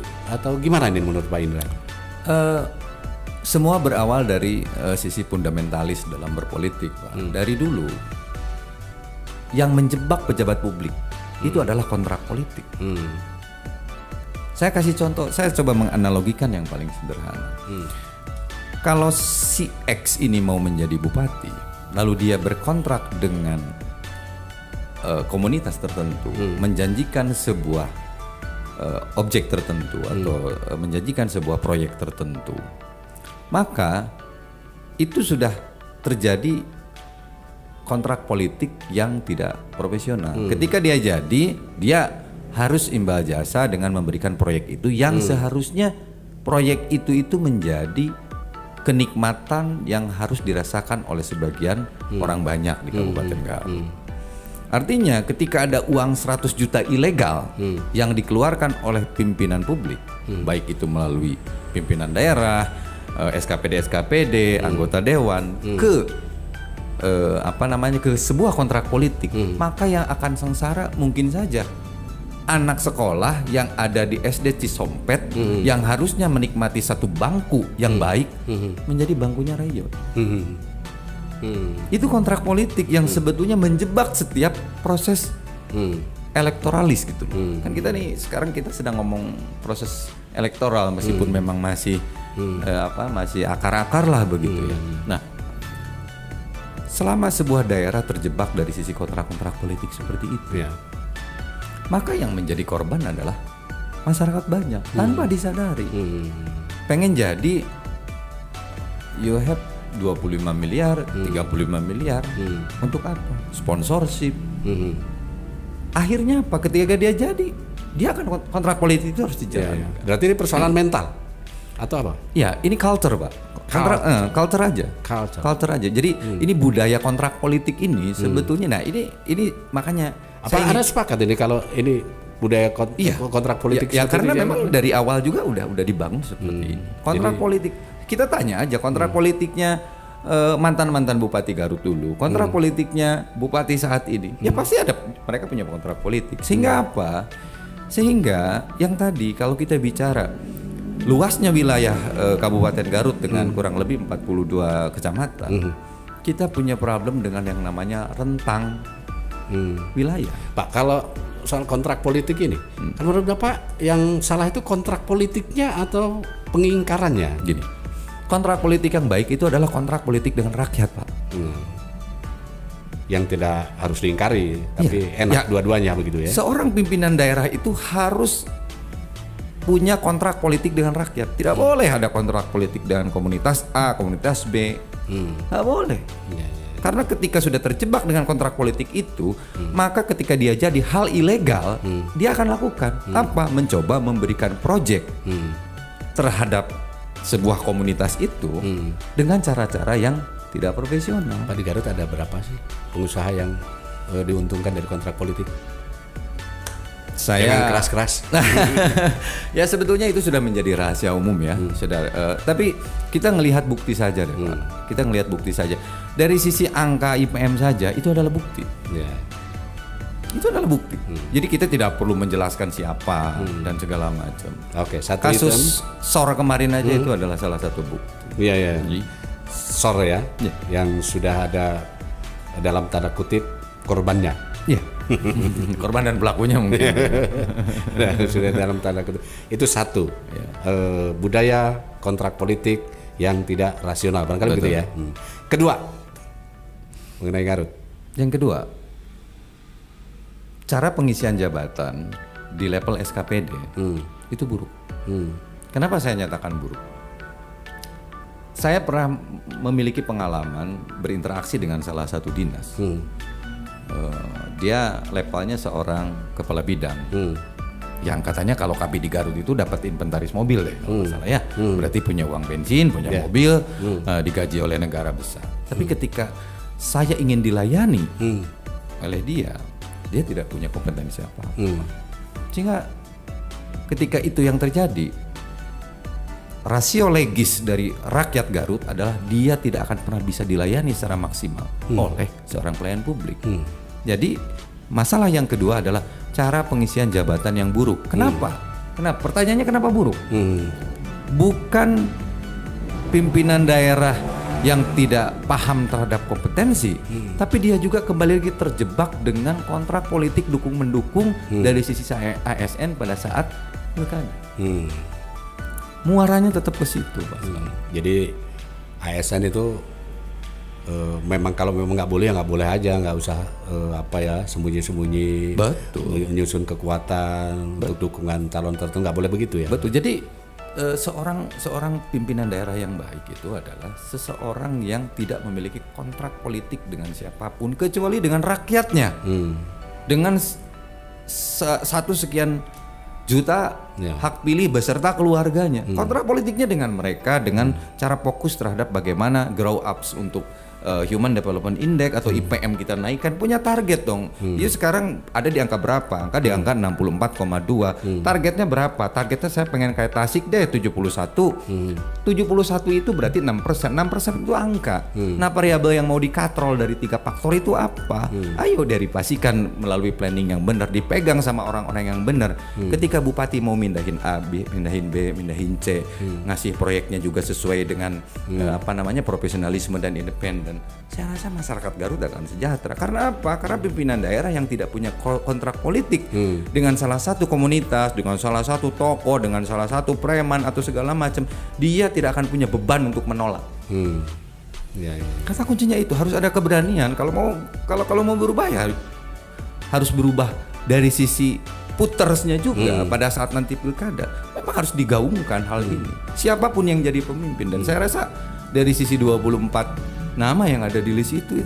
gimana ini menurut Pak Indra? Semua berawal dari sisi fundamentalis dalam berpolitik, Pak. Dari dulu yang menjebak pejabat publik itu adalah kontrak politik. Saya kasih contoh, saya coba menganalogikan yang paling sederhana. Kalau si X ini mau menjadi bupati, lalu dia berkontrak dengan komunitas tertentu, menjanjikan sebuah objek tertentu atau menjanjikan sebuah proyek tertentu, maka itu sudah terjadi kontrak politik yang tidak profesional. Ketika dia jadi, dia harus imbal jasa dengan memberikan proyek itu yang seharusnya proyek itu menjadi kenikmatan yang harus dirasakan oleh sebagian orang banyak di Kabupaten Garut. Artinya ketika ada uang 100 juta ilegal yang dikeluarkan oleh pimpinan publik, baik itu melalui pimpinan daerah, SKPD, anggota dewan, ke sebuah kontrak politik, maka yang akan sengsara mungkin saja anak sekolah yang ada di SD Cisompet yang harusnya menikmati satu bangku yang baik menjadi bangkunya rayot. Itu kontrak politik yang sebetulnya menjebak setiap proses elektoralis gitu. Kan kita nih sekarang kita sedang ngomong proses elektoral meskipun memang masih masih akar-akar lah begitu ya. Nah, selama sebuah daerah terjebak dari sisi kontrak-kontrak politik seperti itu, maka yang menjadi korban adalah masyarakat banyak tanpa disadari. Pengen jadi you have 25 miliar, 35 miliar untuk apa? Sponsorship. Akhirnya apa? Ketika dia jadi, dia akan kontrak politik itu harus dijalankan. Berarti ini persoalan mental atau apa? Ya, ini culture, Pak. Culture aja. Culture aja. Jadi ini budaya kontrak politik ini sebetulnya, nah ini makanya Anda sepakat ini kalau ini budaya kontrak politik? Ya karena memang dari awal juga udah dibangun seperti ini. Kontrak politik, kita tanya aja kontrak politiknya mantan Bupati Garut dulu, kontrak politiknya Bupati saat ini, ya pasti ada, mereka punya kontrak politik. Sehingga apa? Sehingga yang tadi kalau kita bicara luasnya wilayah Kabupaten Garut dengan kurang lebih 42 kecamatan, kita punya problem dengan yang namanya rentang wilayah. Pak, kalau soal kontrak politik ini, menurut Bapak yang salah itu kontrak politiknya atau pengingkarannya? Gini, kontrak politik yang baik itu adalah kontrak politik dengan rakyat, Pak. Yang tidak harus diingkari, tapi enak dua-duanya begitu ya. Seorang pimpinan daerah itu harus punya kontrak politik dengan rakyat. Tidak boleh ada kontrak politik dengan komunitas A, komunitas B. Nggak boleh. Karena ketika sudah terjebak dengan kontrak politik itu, maka ketika dia jadi hal ilegal, dia akan lakukan apa? Mencoba memberikan proyek terhadap sebuah komunitas itu dengan cara-cara yang tidak profesional. Pak, di Garut ada berapa sih pengusaha yang diuntungkan dari kontrak politik? Jangan keras-keras. Ya sebetulnya itu sudah menjadi rahasia umum ya. Tapi kita ngelihat bukti saja deh, Pak. Kita ngelihat bukti saja. Dari sisi angka IPM saja itu adalah bukti. Itu adalah bukti. Jadi kita tidak perlu menjelaskan siapa dan segala macam. Oke, kasus SOR kemarin aja itu adalah salah satu bukti. Iya. SOR ya, yang sudah ada dalam tanda kutip korbannya. Iya. Korban dan pelakunya mungkin. Sudah dalam tanda kutip. Itu satu. Budaya kontrak politik yang tidak rasional, barangkali begitu ya. Kedua, mengenai Garut. Yang kedua, cara pengisian jabatan di level SKPD itu buruk. Kenapa saya nyatakan buruk? Saya pernah memiliki pengalaman berinteraksi dengan salah satu dinas. Dia levelnya seorang kepala bidang, yang katanya kalau KB di Garut itu dapat inventaris mobil deh, kalau nggak salah ya. Berarti punya uang bensin, punya mobil, digaji oleh negara besar. Tapi ketika saya ingin dilayani oleh dia tidak punya kompetensi apa-apa. Sehingga ketika itu yang terjadi, rasio legis dari rakyat Garut adalah dia tidak akan pernah bisa dilayani secara maksimal oleh seorang pelayan publik. Jadi masalah yang kedua adalah cara pengisian jabatan yang buruk. Kenapa? Pertanyaannya kenapa buruk? Bukan pimpinan daerah yang tidak paham terhadap kompetensi, tapi dia juga kembali lagi terjebak dengan kontrak politik dukung-mendukung dari sisi ASN pada saat pilkada. Muaranya tetap ke situ, Pak. Jadi ASN itu memang kalau memang nggak boleh ya nggak boleh aja, nggak usah sembunyi-sembunyi. Betul. Menyusun kekuatan untuk dukungan calon tertentu, nggak boleh begitu ya. Betul. Jadi seorang pimpinan daerah yang baik itu adalah seseorang yang tidak memiliki kontrak politik dengan siapapun kecuali dengan rakyatnya. Dengan satu sekian juta hak pilih beserta keluarganya. Kontrak politiknya dengan mereka dengan cara fokus terhadap bagaimana grow ups untuk Human Development Index atau IPM kita naikkan, punya target dong. Dia sekarang ada di angka berapa? Angka di angka 64,2. Targetnya berapa? Targetnya saya pengen kayak Tasik deh 71. 71 itu berarti 6%. 6% itu angka. Nah, variabel yang mau dikatrol dari 3 faktor itu apa? Ayo derivasikan melalui planning yang benar, dipegang sama orang-orang yang benar. Ketika bupati mau mindahin A, mindahin B, mindahin C, ngasih proyeknya juga sesuai dengan profesionalisme dan independen. Saya rasa masyarakat Garut akan sejahtera. Karena apa? Karena pimpinan daerah yang tidak punya kontrak politik dengan salah satu komunitas, dengan salah satu tokoh, dengan salah satu preman atau segala macam, dia tidak akan punya beban untuk menolak. Kata kuncinya itu harus ada keberanian. Kalau mau berubah ya harus berubah dari sisi putersnya juga pada saat nanti pilkada. Memang harus digaungkan hal ini. Siapapun yang jadi pemimpin, dan saya rasa dari sisi 24 nama yang ada di list itu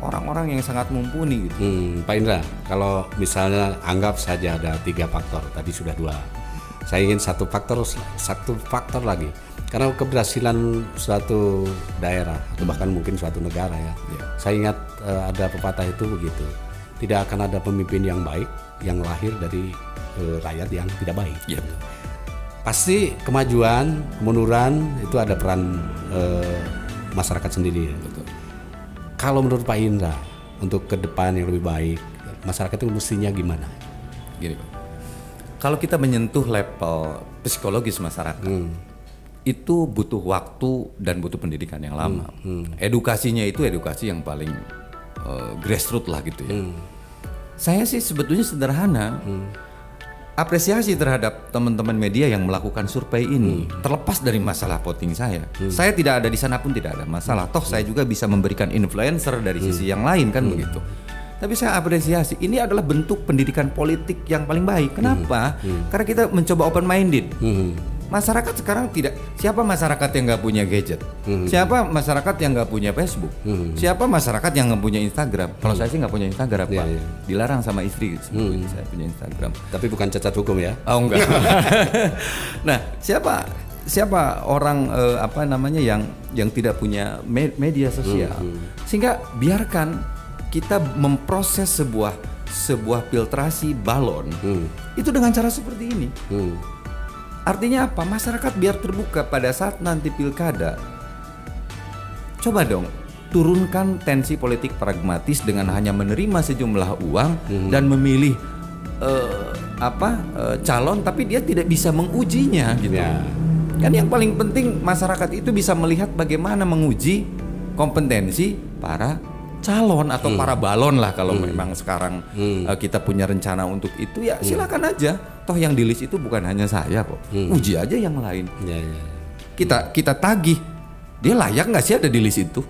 orang-orang yang sangat mumpuni gitu. Pak Indra, kalau misalnya anggap saja ada 3 faktor, tadi sudah 2 saya ingin satu faktor lagi. Karena keberhasilan suatu daerah atau bahkan mungkin suatu negara ya. Saya ingat ada pepatah itu begitu. Tidak akan ada pemimpin yang baik yang lahir dari rakyat yang tidak baik. Pasti kemajuan, kemunduran itu ada peran masyarakat sendiri. Betul. Kalau menurut Pak Indra untuk ke depan yang lebih baik, masyarakat itu mestinya gimana? Gini Pak, kalau kita menyentuh level psikologis masyarakat, itu butuh waktu dan butuh pendidikan yang lama. Edukasinya itu edukasi yang paling grassroots lah gitu ya. Saya sih sebetulnya sederhana. Apresiasi terhadap teman-teman media yang melakukan survei ini, terlepas dari masalah voting saya. Saya tidak ada di sana pun tidak ada masalah. Toh saya juga bisa memberikan influencer dari sisi yang lain kan begitu. Tapi saya apresiasi, ini adalah bentuk pendidikan politik yang paling baik. Kenapa? Karena kita mencoba open minded. Masyarakat sekarang tidak, siapa masyarakat yang nggak punya gadget? Siapa masyarakat yang nggak punya Facebook? Siapa masyarakat yang nggak punya Instagram? Kalau saya sih nggak punya Instagram, Pak. Dilarang sama istri saya punya Instagram. Tapi bukan cacat hukum ya? Oh enggak. Nah, siapa orang yang tidak punya media sosial? Sehingga biarkan kita memproses sebuah filtrasi balon itu dengan cara seperti ini. Artinya apa? Masyarakat biar terbuka pada saat nanti pilkada. Coba dong turunkan tensi politik pragmatis dengan hanya menerima sejumlah uang dan memilih calon, tapi dia tidak bisa mengujinya gitu. Kan yang paling penting masyarakat itu bisa melihat bagaimana menguji kompetensi para calon atau para balon lah kalau memang sekarang kita punya rencana untuk itu ya silakan aja. Toh yang di list itu bukan hanya saya kok. Uji aja yang lain. Kita tagih. Dia layak nggak sih ada di list itu?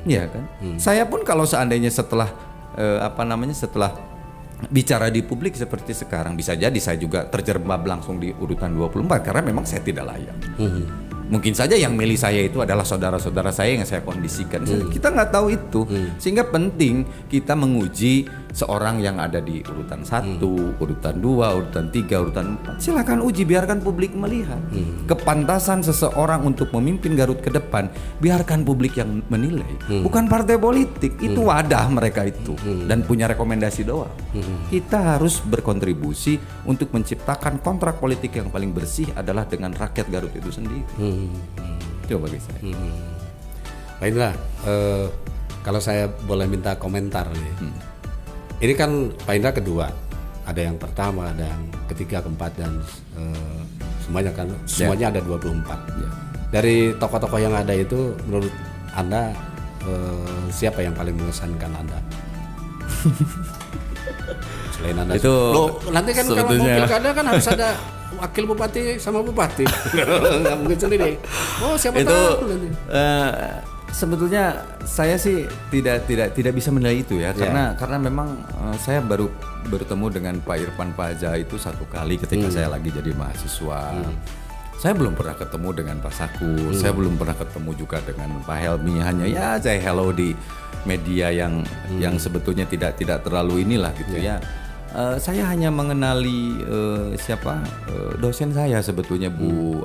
Iya kan? Saya pun kalau seandainya setelah setelah bicara di publik seperti sekarang, bisa jadi saya juga terjerembab langsung di urutan 24 karena memang saya tidak layak. Mungkin saja yang milih saya itu adalah saudara-saudara saya yang saya kondisikan. Kita nggak tahu itu. Sehingga penting kita menguji seorang yang ada di urutan 1, urutan 2, urutan 3, urutan 4. Silakan uji, biarkan publik melihat. Kepantasan seseorang untuk memimpin Garut ke depan, biarkan publik yang menilai. Bukan partai politik, itu wadah mereka itu. Dan punya rekomendasi doang. Kita harus berkontribusi untuk menciptakan kontrak politik yang paling bersih adalah dengan rakyat Garut itu sendiri. Coba bagi saya. Pak Indra, kalau saya boleh minta komentar nih. Ini kan Pak Indra kedua, ada yang pertama, ada yang ketiga, keempat dan semuanya ada 24. Dari tokoh-tokoh yang ada itu, menurut Anda siapa yang paling mengesankan Anda? Selain Anda itu nanti kan kalau mau pilkada kan harus ada wakil bupati sama bupati. Nggak mungkin sendiri. Siapa itu, tahu nanti. Sebetulnya saya sih tidak bisa menilai itu ya, karena memang saya baru bertemu dengan Pak Irfan Paja itu satu kali ketika saya lagi jadi mahasiswa. Saya belum pernah ketemu dengan Pak Saku, saya belum pernah ketemu juga dengan Pak Helmi, hanya ya saya hello di media yang sebetulnya tidak terlalu inilah gitu ya. Saya hanya mengenali dosen saya sebetulnya Bu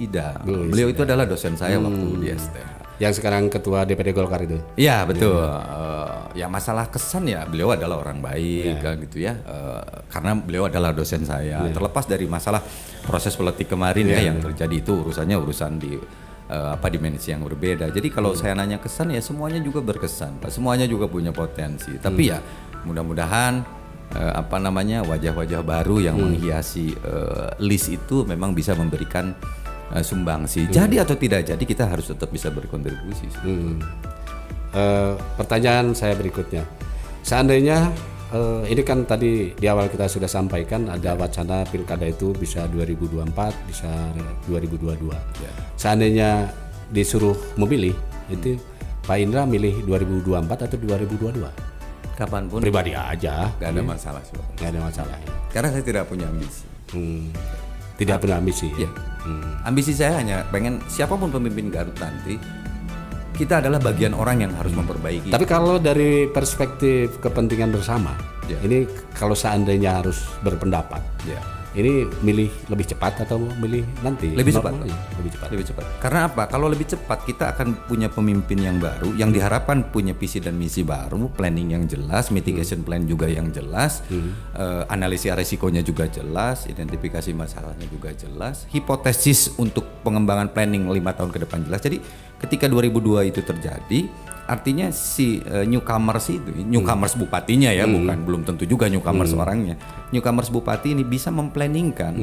Ida. Beliau itu adalah dosen saya waktu di STH. Yang sekarang ketua DPD Golkar itu. Iya betul. Ya masalah kesan ya beliau adalah orang baik gitu ya. Karena beliau adalah dosen saya. Terlepas dari masalah proses politik kemarin yang terjadi itu urusan di dimensi yang berbeda. Jadi kalau saya nanya kesan ya semuanya juga berkesan, Pak. Semuanya juga punya potensi. Tapi ya mudah-mudahan wajah-wajah baru yang menghiasi list itu memang bisa memberikan sumbangsi. Jadi atau tidak jadi kita harus tetap bisa berkontribusi. Pertanyaan saya berikutnya, seandainya ini kan tadi di awal kita sudah sampaikan ada wacana pilkada itu bisa 2024, bisa 2022. Seandainya disuruh memilih, itu Pak Indra milih 2024 atau 2022? Kapanpun pribadi aja, nggak ada masalah. Nggak ada masalah. Karena saya tidak punya ambisi. Tidak punya ambisi. Ya. Ambisi saya hanya pengen siapapun pemimpin Garut nanti, kita adalah bagian orang yang harus memperbaiki. Tapi kalau dari perspektif kepentingan bersama, ini kalau seandainya harus berpendapat, ini milih lebih cepat atau milih nanti? Lebih cepat. Lebih cepat. Karena apa? Kalau lebih cepat kita akan punya pemimpin yang baru, yang diharapkan punya visi dan misi baru, planning yang jelas, mitigation plan juga yang jelas, analisis resikonya juga jelas, identifikasi masalahnya juga jelas, hipotesis untuk pengembangan planning 5 tahun ke depan jelas. Jadi ketika 2002 itu terjadi, artinya si newcomers bupatinya ya, belum tentu juga newcomers orangnya. Newcomers bupati ini bisa memplanningkan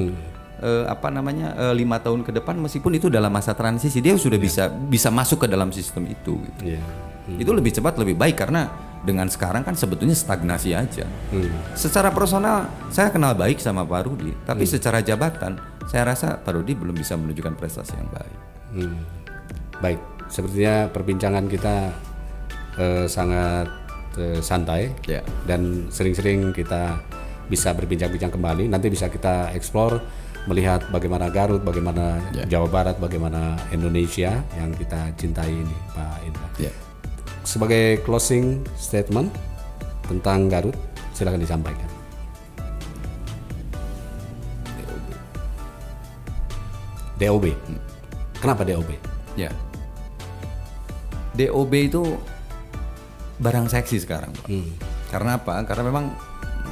5 tahun ke depan, meskipun itu dalam masa transisi dia sudah bisa masuk ke dalam sistem itu gitu. Itu lebih cepat lebih baik, karena dengan sekarang kan sebetulnya stagnasi aja. Secara personal saya kenal baik sama Pak Rudi, tapi secara jabatan saya rasa Pak Rudi belum bisa menunjukkan prestasi yang baik. Baik, sepertinya perbincangan kita sangat santai dan sering-sering kita bisa berbincang-bincang kembali. Nanti bisa kita explore, melihat bagaimana Garut, bagaimana Jawa Barat, bagaimana Indonesia yang kita cintai ini, Pak Indra. Sebagai closing statement tentang Garut, silakan disampaikan. DOB. Kenapa DOB? Ya. DOB itu barang seksi sekarang, Pak. Karena apa? Karena memang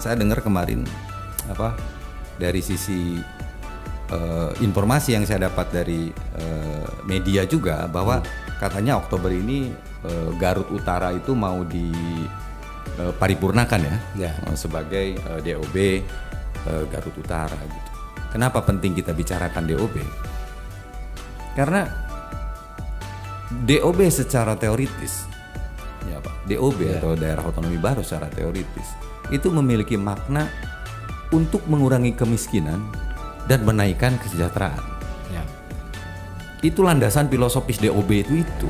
saya dengar kemarin dari sisi informasi yang saya dapat dari media juga, bahwa katanya Oktober ini Garut Utara itu mau diparipurnakan sebagai DOB Garut Utara gitu. Kenapa penting kita bicarakan DOB? Karena DOB secara teoritis, DOB atau daerah otonomi baru secara teoritis itu memiliki makna untuk mengurangi kemiskinan dan menaikkan kesejahteraan. Itu landasan filosofis DOB itu.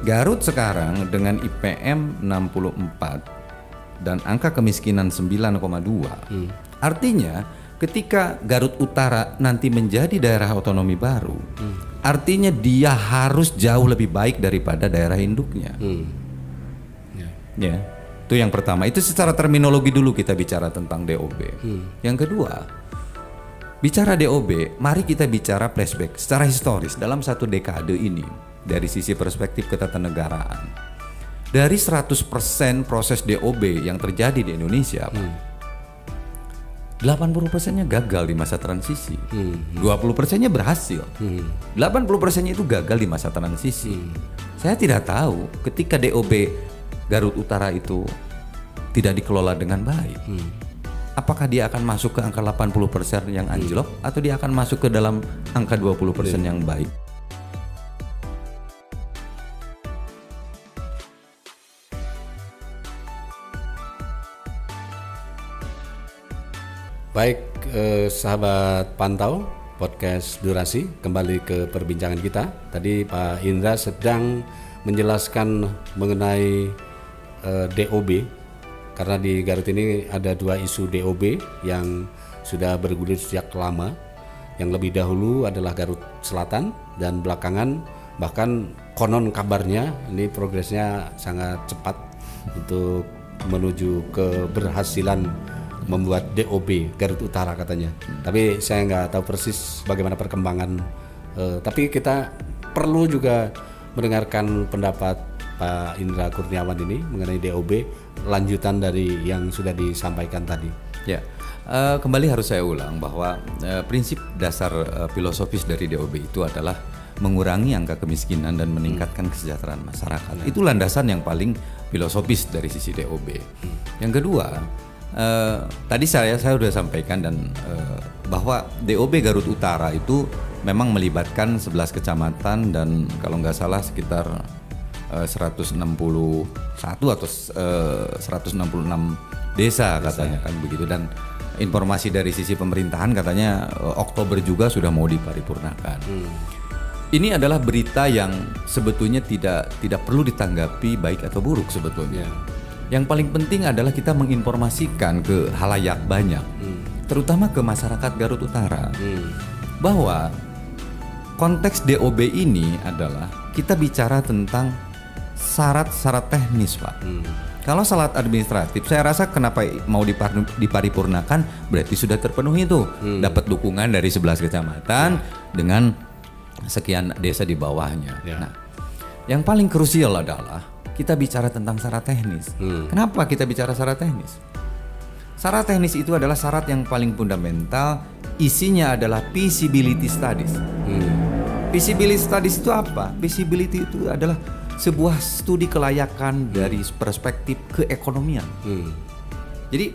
Garut sekarang dengan IPM 64 dan angka kemiskinan 9,2, artinya ketika Garut Utara nanti menjadi daerah otonomi baru, artinya dia harus jauh lebih baik daripada daerah induknya. Itu yang pertama. Itu secara terminologi dulu kita bicara tentang DOB. Yang kedua, bicara DOB, mari kita bicara flashback secara historis dalam satu dekade ini dari sisi perspektif ketatanegaraan. Dari 100% proses DOB yang terjadi di Indonesia, 80%-nya gagal di masa transisi, 20%-nya berhasil, 80%-nya itu gagal di masa transisi. Saya tidak tahu ketika DOB Garut Utara itu tidak dikelola dengan baik, apakah dia akan masuk ke angka 80% yang anjlok atau dia akan masuk ke dalam angka 20% yang baik. Baik, sahabat pantau podcast Durasi, kembali ke perbincangan kita. Tadi Pak Indra sedang menjelaskan mengenai DOB, karena di Garut ini ada 2 isu DOB yang sudah bergulir sejak lama. Yang lebih dahulu adalah Garut Selatan, dan belakangan bahkan konon kabarnya ini progresnya sangat cepat untuk menuju keberhasilan membuat DOB Garut Utara katanya. Tapi saya nggak tahu persis bagaimana perkembangan. Tapi kita perlu juga mendengarkan pendapat Pak Indra Kurniawan ini mengenai DOB, lanjutan dari yang sudah disampaikan tadi. Kembali harus saya ulang bahwa prinsip dasar filosofis dari DOB itu adalah mengurangi angka kemiskinan dan meningkatkan kesejahteraan masyarakat. Itu landasan yang paling filosofis dari sisi DOB. Yang kedua, tadi saya sudah sampaikan bahwa DOB Garut Utara itu memang melibatkan 11 kecamatan dan kalau nggak salah sekitar 161 atau 166 desa katanya kan begitu, dan informasi dari sisi pemerintahan katanya Oktober juga sudah mau diparipurnakan. Ini adalah berita yang sebetulnya tidak perlu ditanggapi baik atau buruk sebetulnya. Yang paling penting adalah kita menginformasikan ke halayak banyak, terutama ke masyarakat Garut Utara, bahwa konteks DOB ini adalah kita bicara tentang syarat-syarat teknis, Pak. Kalau salah administratif, saya rasa kenapa mau diparipurnakan berarti sudah terpenuhi tuh. Dapat dukungan dari 11 kecamatan dengan sekian desa di bawahnya. Nah, yang paling krusial adalah kita bicara tentang syarat teknis. Kenapa kita bicara syarat teknis? Syarat teknis itu adalah syarat yang paling fundamental, isinya adalah feasibility studies. Feasibility studies itu apa? Feasibility itu adalah sebuah studi kelayakan dari perspektif keekonomian. Jadi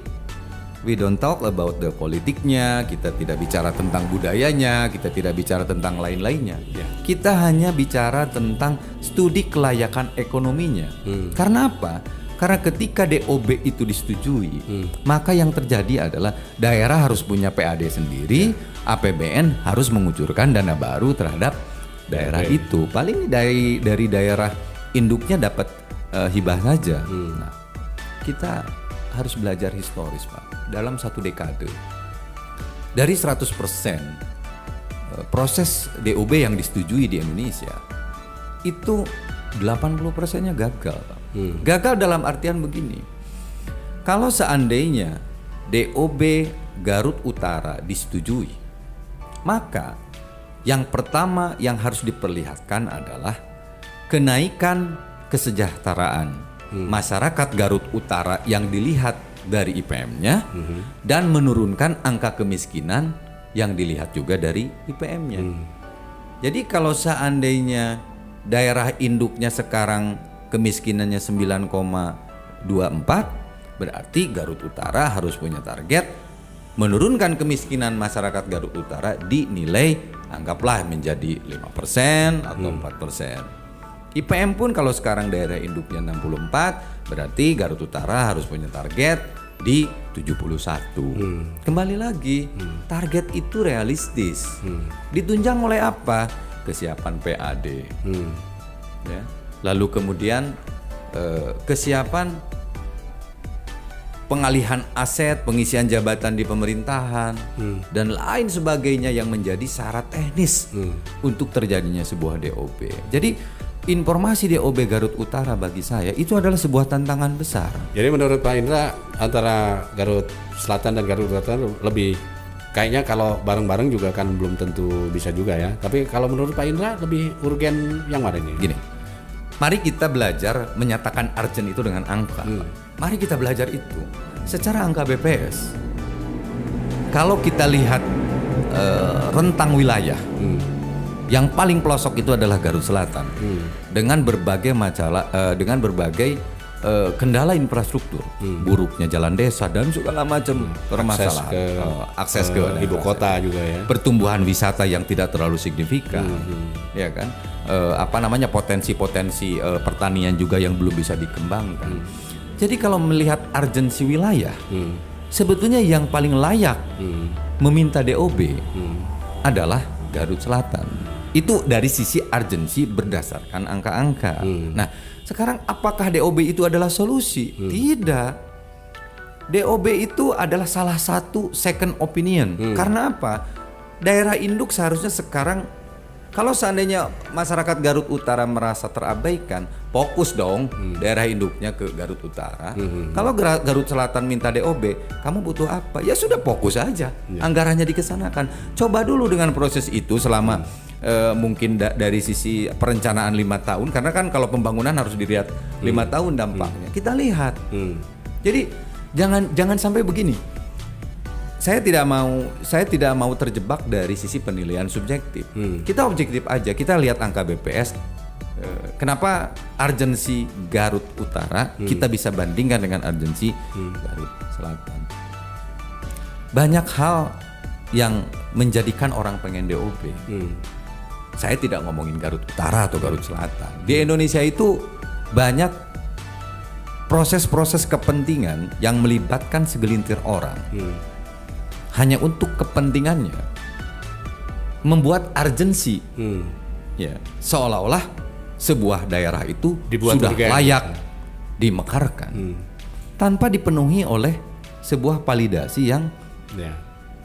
we don't talk about the politiknya, kita tidak bicara tentang budayanya, kita tidak bicara tentang lain-lainnya. Kita hanya bicara tentang studi kelayakan ekonominya. Karena apa? Karena ketika DOB itu disetujui, maka yang terjadi adalah daerah harus punya PAD sendiri, APBN harus mengucurkan dana baru terhadap daerah itu. Paling dari daerah induknya dapat hibah saja. Nah, kita harus belajar historis, Pak. Dalam satu dekade dari 100% proses DOB yang disetujui di Indonesia itu 80%-nya gagal, Pak. Gagal dalam artian begini. Kalau seandainya DOB Garut Utara disetujui, maka yang pertama yang harus diperlihatkan adalah kenaikan kesejahteraan masyarakat Garut Utara yang dilihat dari IPM-nya dan menurunkan angka kemiskinan yang dilihat juga dari IPM-nya. Jadi kalau seandainya daerah induknya sekarang kemiskinannya 9,24, berarti Garut Utara harus punya target menurunkan kemiskinan masyarakat Garut Utara dinilai anggaplah menjadi 5% atau 4%. IPM pun kalau sekarang daerah induknya 64, berarti Garut Utara harus punya target di 71. Kembali lagi, target itu realistis. Ditunjang oleh apa? Kesiapan PAD. Ya. Lalu kemudian kesiapan pengalihan aset, pengisian jabatan di pemerintahan, dan lain sebagainya yang menjadi syarat teknis untuk terjadinya sebuah DOB. Jadi informasi DOB Garut Utara bagi saya itu adalah sebuah tantangan besar. Jadi menurut Pak Indra, antara Garut Selatan dan Garut Utara lebih kayaknya kalau bareng-bareng juga kan belum tentu bisa juga ya. Tapi kalau menurut Pak Indra lebih urgen yang mana ini? Gini, mari kita belajar menyatakan urgent itu dengan angka. Mari kita belajar itu secara angka BPS. Kalau kita lihat rentang wilayah, yang paling pelosok itu adalah Garut Selatan, dengan berbagai kendala infrastruktur, buruknya jalan desa dan segala macam permasalahan, akses ke ibu kota juga ya, pertumbuhan wisata yang tidak terlalu signifikan, ya kan, potensi-potensi pertanian juga yang belum bisa dikembangkan. Jadi kalau melihat urgensi wilayah, sebetulnya yang paling layak meminta DOB adalah Garut Selatan. Itu dari sisi urgensi berdasarkan angka-angka. Nah, sekarang apakah DOB itu adalah solusi? Tidak. DOB itu adalah salah satu second opinion. Karena apa? Daerah induk seharusnya sekarang, kalau seandainya masyarakat Garut Utara merasa terabaikan, fokus dong daerah induknya ke Garut Utara. Kalau Garut Selatan minta DOB, kamu butuh apa? Ya sudah, fokus aja, anggarannya dikesanakan. Coba dulu dengan proses itu selama mungkin dari sisi perencanaan 5 tahun, karena kan kalau pembangunan harus dilihat 5 tahun dampaknya. Kita lihat. Jadi jangan sampai begini. Saya tidak mau terjebak dari sisi penilaian subjektif. Kita objektif aja. Kita lihat angka BPS. Kenapa urgensi Garut Utara kita bisa bandingkan dengan urgensi Garut Selatan? Banyak hal yang menjadikan orang pengen DOB. Saya tidak ngomongin Garut Utara atau Garut Selatan. Di Indonesia itu banyak proses-proses kepentingan yang melibatkan segelintir orang. Hanya untuk kepentingannya membuat urgensi, ya, seolah-olah sebuah daerah itu dibuat sudah layak dimekarkan, tanpa dipenuhi oleh sebuah validasi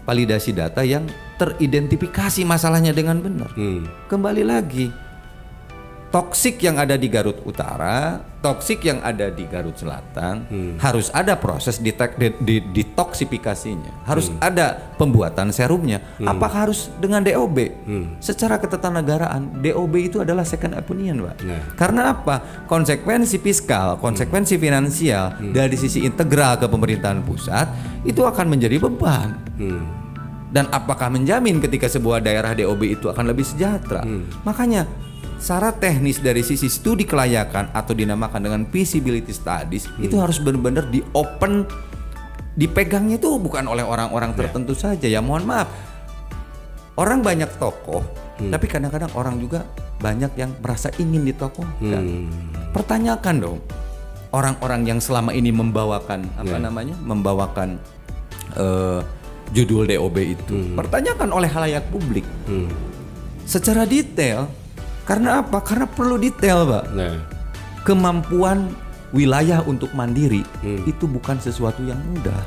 validasi data yang teridentifikasi masalahnya dengan benar. Kembali lagi, toksik yang ada di Garut Utara, toksik yang ada di Garut Selatan, harus ada proses detoksifikasinya, harus ada pembuatan serumnya. Apakah harus dengan DOB? Secara ketatanegaraan, DOB itu adalah second opinion, Pak. Karena apa? Konsekuensi fiskal, konsekuensi finansial dari sisi integral ke pemerintahan pusat itu akan menjadi beban. Dan apakah menjamin ketika sebuah daerah DOB itu akan lebih sejahtera? Makanya syarat teknis dari sisi studi kelayakan atau dinamakan dengan feasibility studies itu harus benar-benar di open, dipegangnya itu bukan oleh orang-orang tertentu saja. Ya mohon maaf, orang banyak tokoh, tapi kadang-kadang orang juga banyak yang merasa ingin ditokohkan. Pertanyakan dong orang-orang yang selama ini membawakan membawakan judul DOB itu. Pertanyakan oleh khalayak publik secara detail. Karena apa? Karena perlu detail, Pak. Kemampuan wilayah untuk mandiri itu bukan sesuatu yang mudah.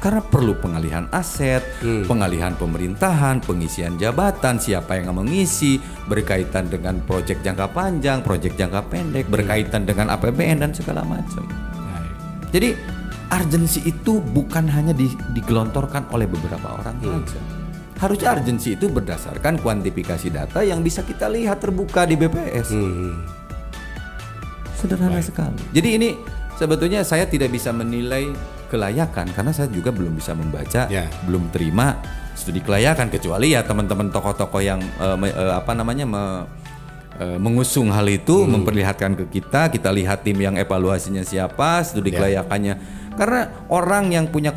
Karena perlu pengalihan aset, pengalihan pemerintahan, pengisian jabatan, siapa yang mengisi, berkaitan dengan proyek jangka panjang, proyek jangka pendek, berkaitan dengan APBN dan segala macam. Jadi urgensi itu bukan hanya digelontorkan oleh beberapa orang saja. Harusnya urgensi itu berdasarkan kuantifikasi data yang bisa kita lihat terbuka di BPS. Sederhana sekali. Jadi ini sebetulnya saya tidak bisa menilai kelayakan karena saya juga belum bisa membaca, belum terima studi kelayakan, kecuali ya teman-teman tokoh-tokoh yang mengusung hal itu, memperlihatkan ke kita lihat tim yang evaluasinya siapa, studi kelayakannya. Karena orang yang punya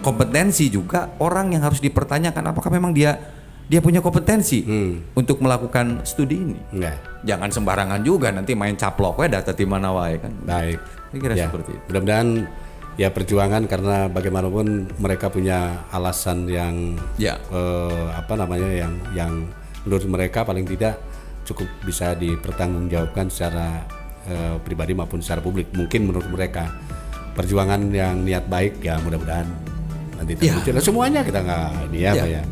kompetensi juga orang yang harus dipertanyakan apakah memang dia punya kompetensi untuk melakukan studi ini. Jangan sembarangan juga nanti main caplok data di mana wae kan. Baik. Saya kira seperti itu. Mudah-mudahan ya perjuangan, karena bagaimanapun mereka punya alasan yang yang menurut mereka paling tidak cukup bisa dipertanggungjawabkan secara pribadi maupun secara publik. Mungkin menurut mereka perjuangan yang niat baik, ya mudah-mudahan nanti terwujud. Semuanya kita nggak Pak ya.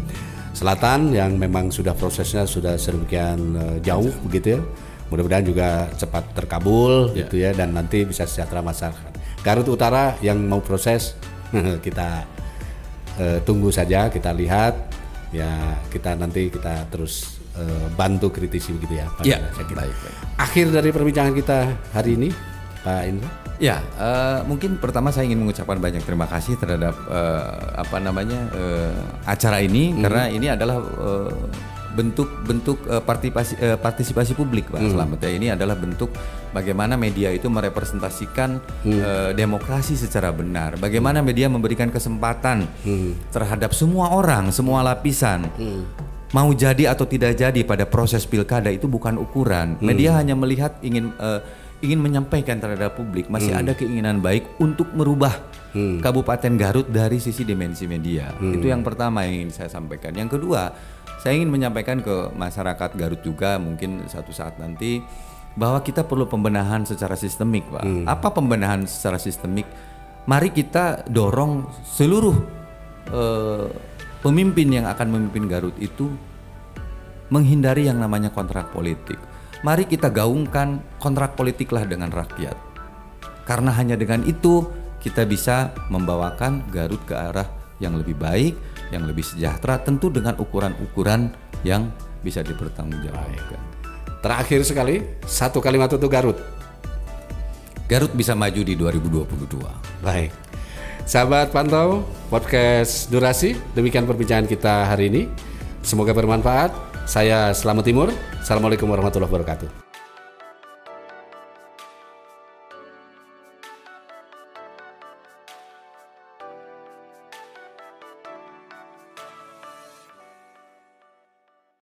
Selatan yang memang sudah prosesnya sudah sedemikian jauh begitu ya. Mudah-mudahan juga cepat terkabul gitu ya, dan nanti bisa sejahtera masyarakat. Garut Utara yang mau proses kita tunggu saja, kita lihat ya, kita terus bantu kritisi begitu ya Pak. Baik. Akhir dari perbincangan kita hari ini, Pak Indra. Ya, mungkin pertama saya ingin mengucapkan banyak terima kasih terhadap acara ini, karena ini adalah bentuk partisipasi publik, Pak Slamet ya. Ini adalah bentuk bagaimana media itu merepresentasikan demokrasi secara benar. Bagaimana media memberikan kesempatan terhadap semua orang, semua lapisan. Mau jadi atau tidak jadi pada proses pilkada itu bukan ukuran. Media hanya melihat ingin menyampaikan terhadap publik masih ada keinginan baik untuk merubah Kabupaten Garut dari sisi dimensi media. Itu yang pertama yang ingin saya sampaikan. Yang kedua, saya ingin menyampaikan ke masyarakat Garut juga mungkin suatu saat nanti bahwa kita perlu pembenahan secara sistemik, Pak. Apa pembenahan secara sistemik? Mari kita dorong seluruh pemimpin yang akan memimpin Garut itu menghindari yang namanya kontrak politik. Mari kita gaungkan kontrak politiklah dengan rakyat. Karena hanya dengan itu kita bisa membawakan Garut ke arah yang lebih baik, yang lebih sejahtera, tentu dengan ukuran-ukuran yang bisa dipertanggungjawabkan. Terakhir sekali, satu kalimat untuk Garut. Garut bisa maju di 2022. Baik. Sahabat pantau podcast Durasi, demikian perbincangan kita hari ini. Semoga bermanfaat. Saya Slamet Timur. Assalamualaikum warahmatullahi wabarakatuh.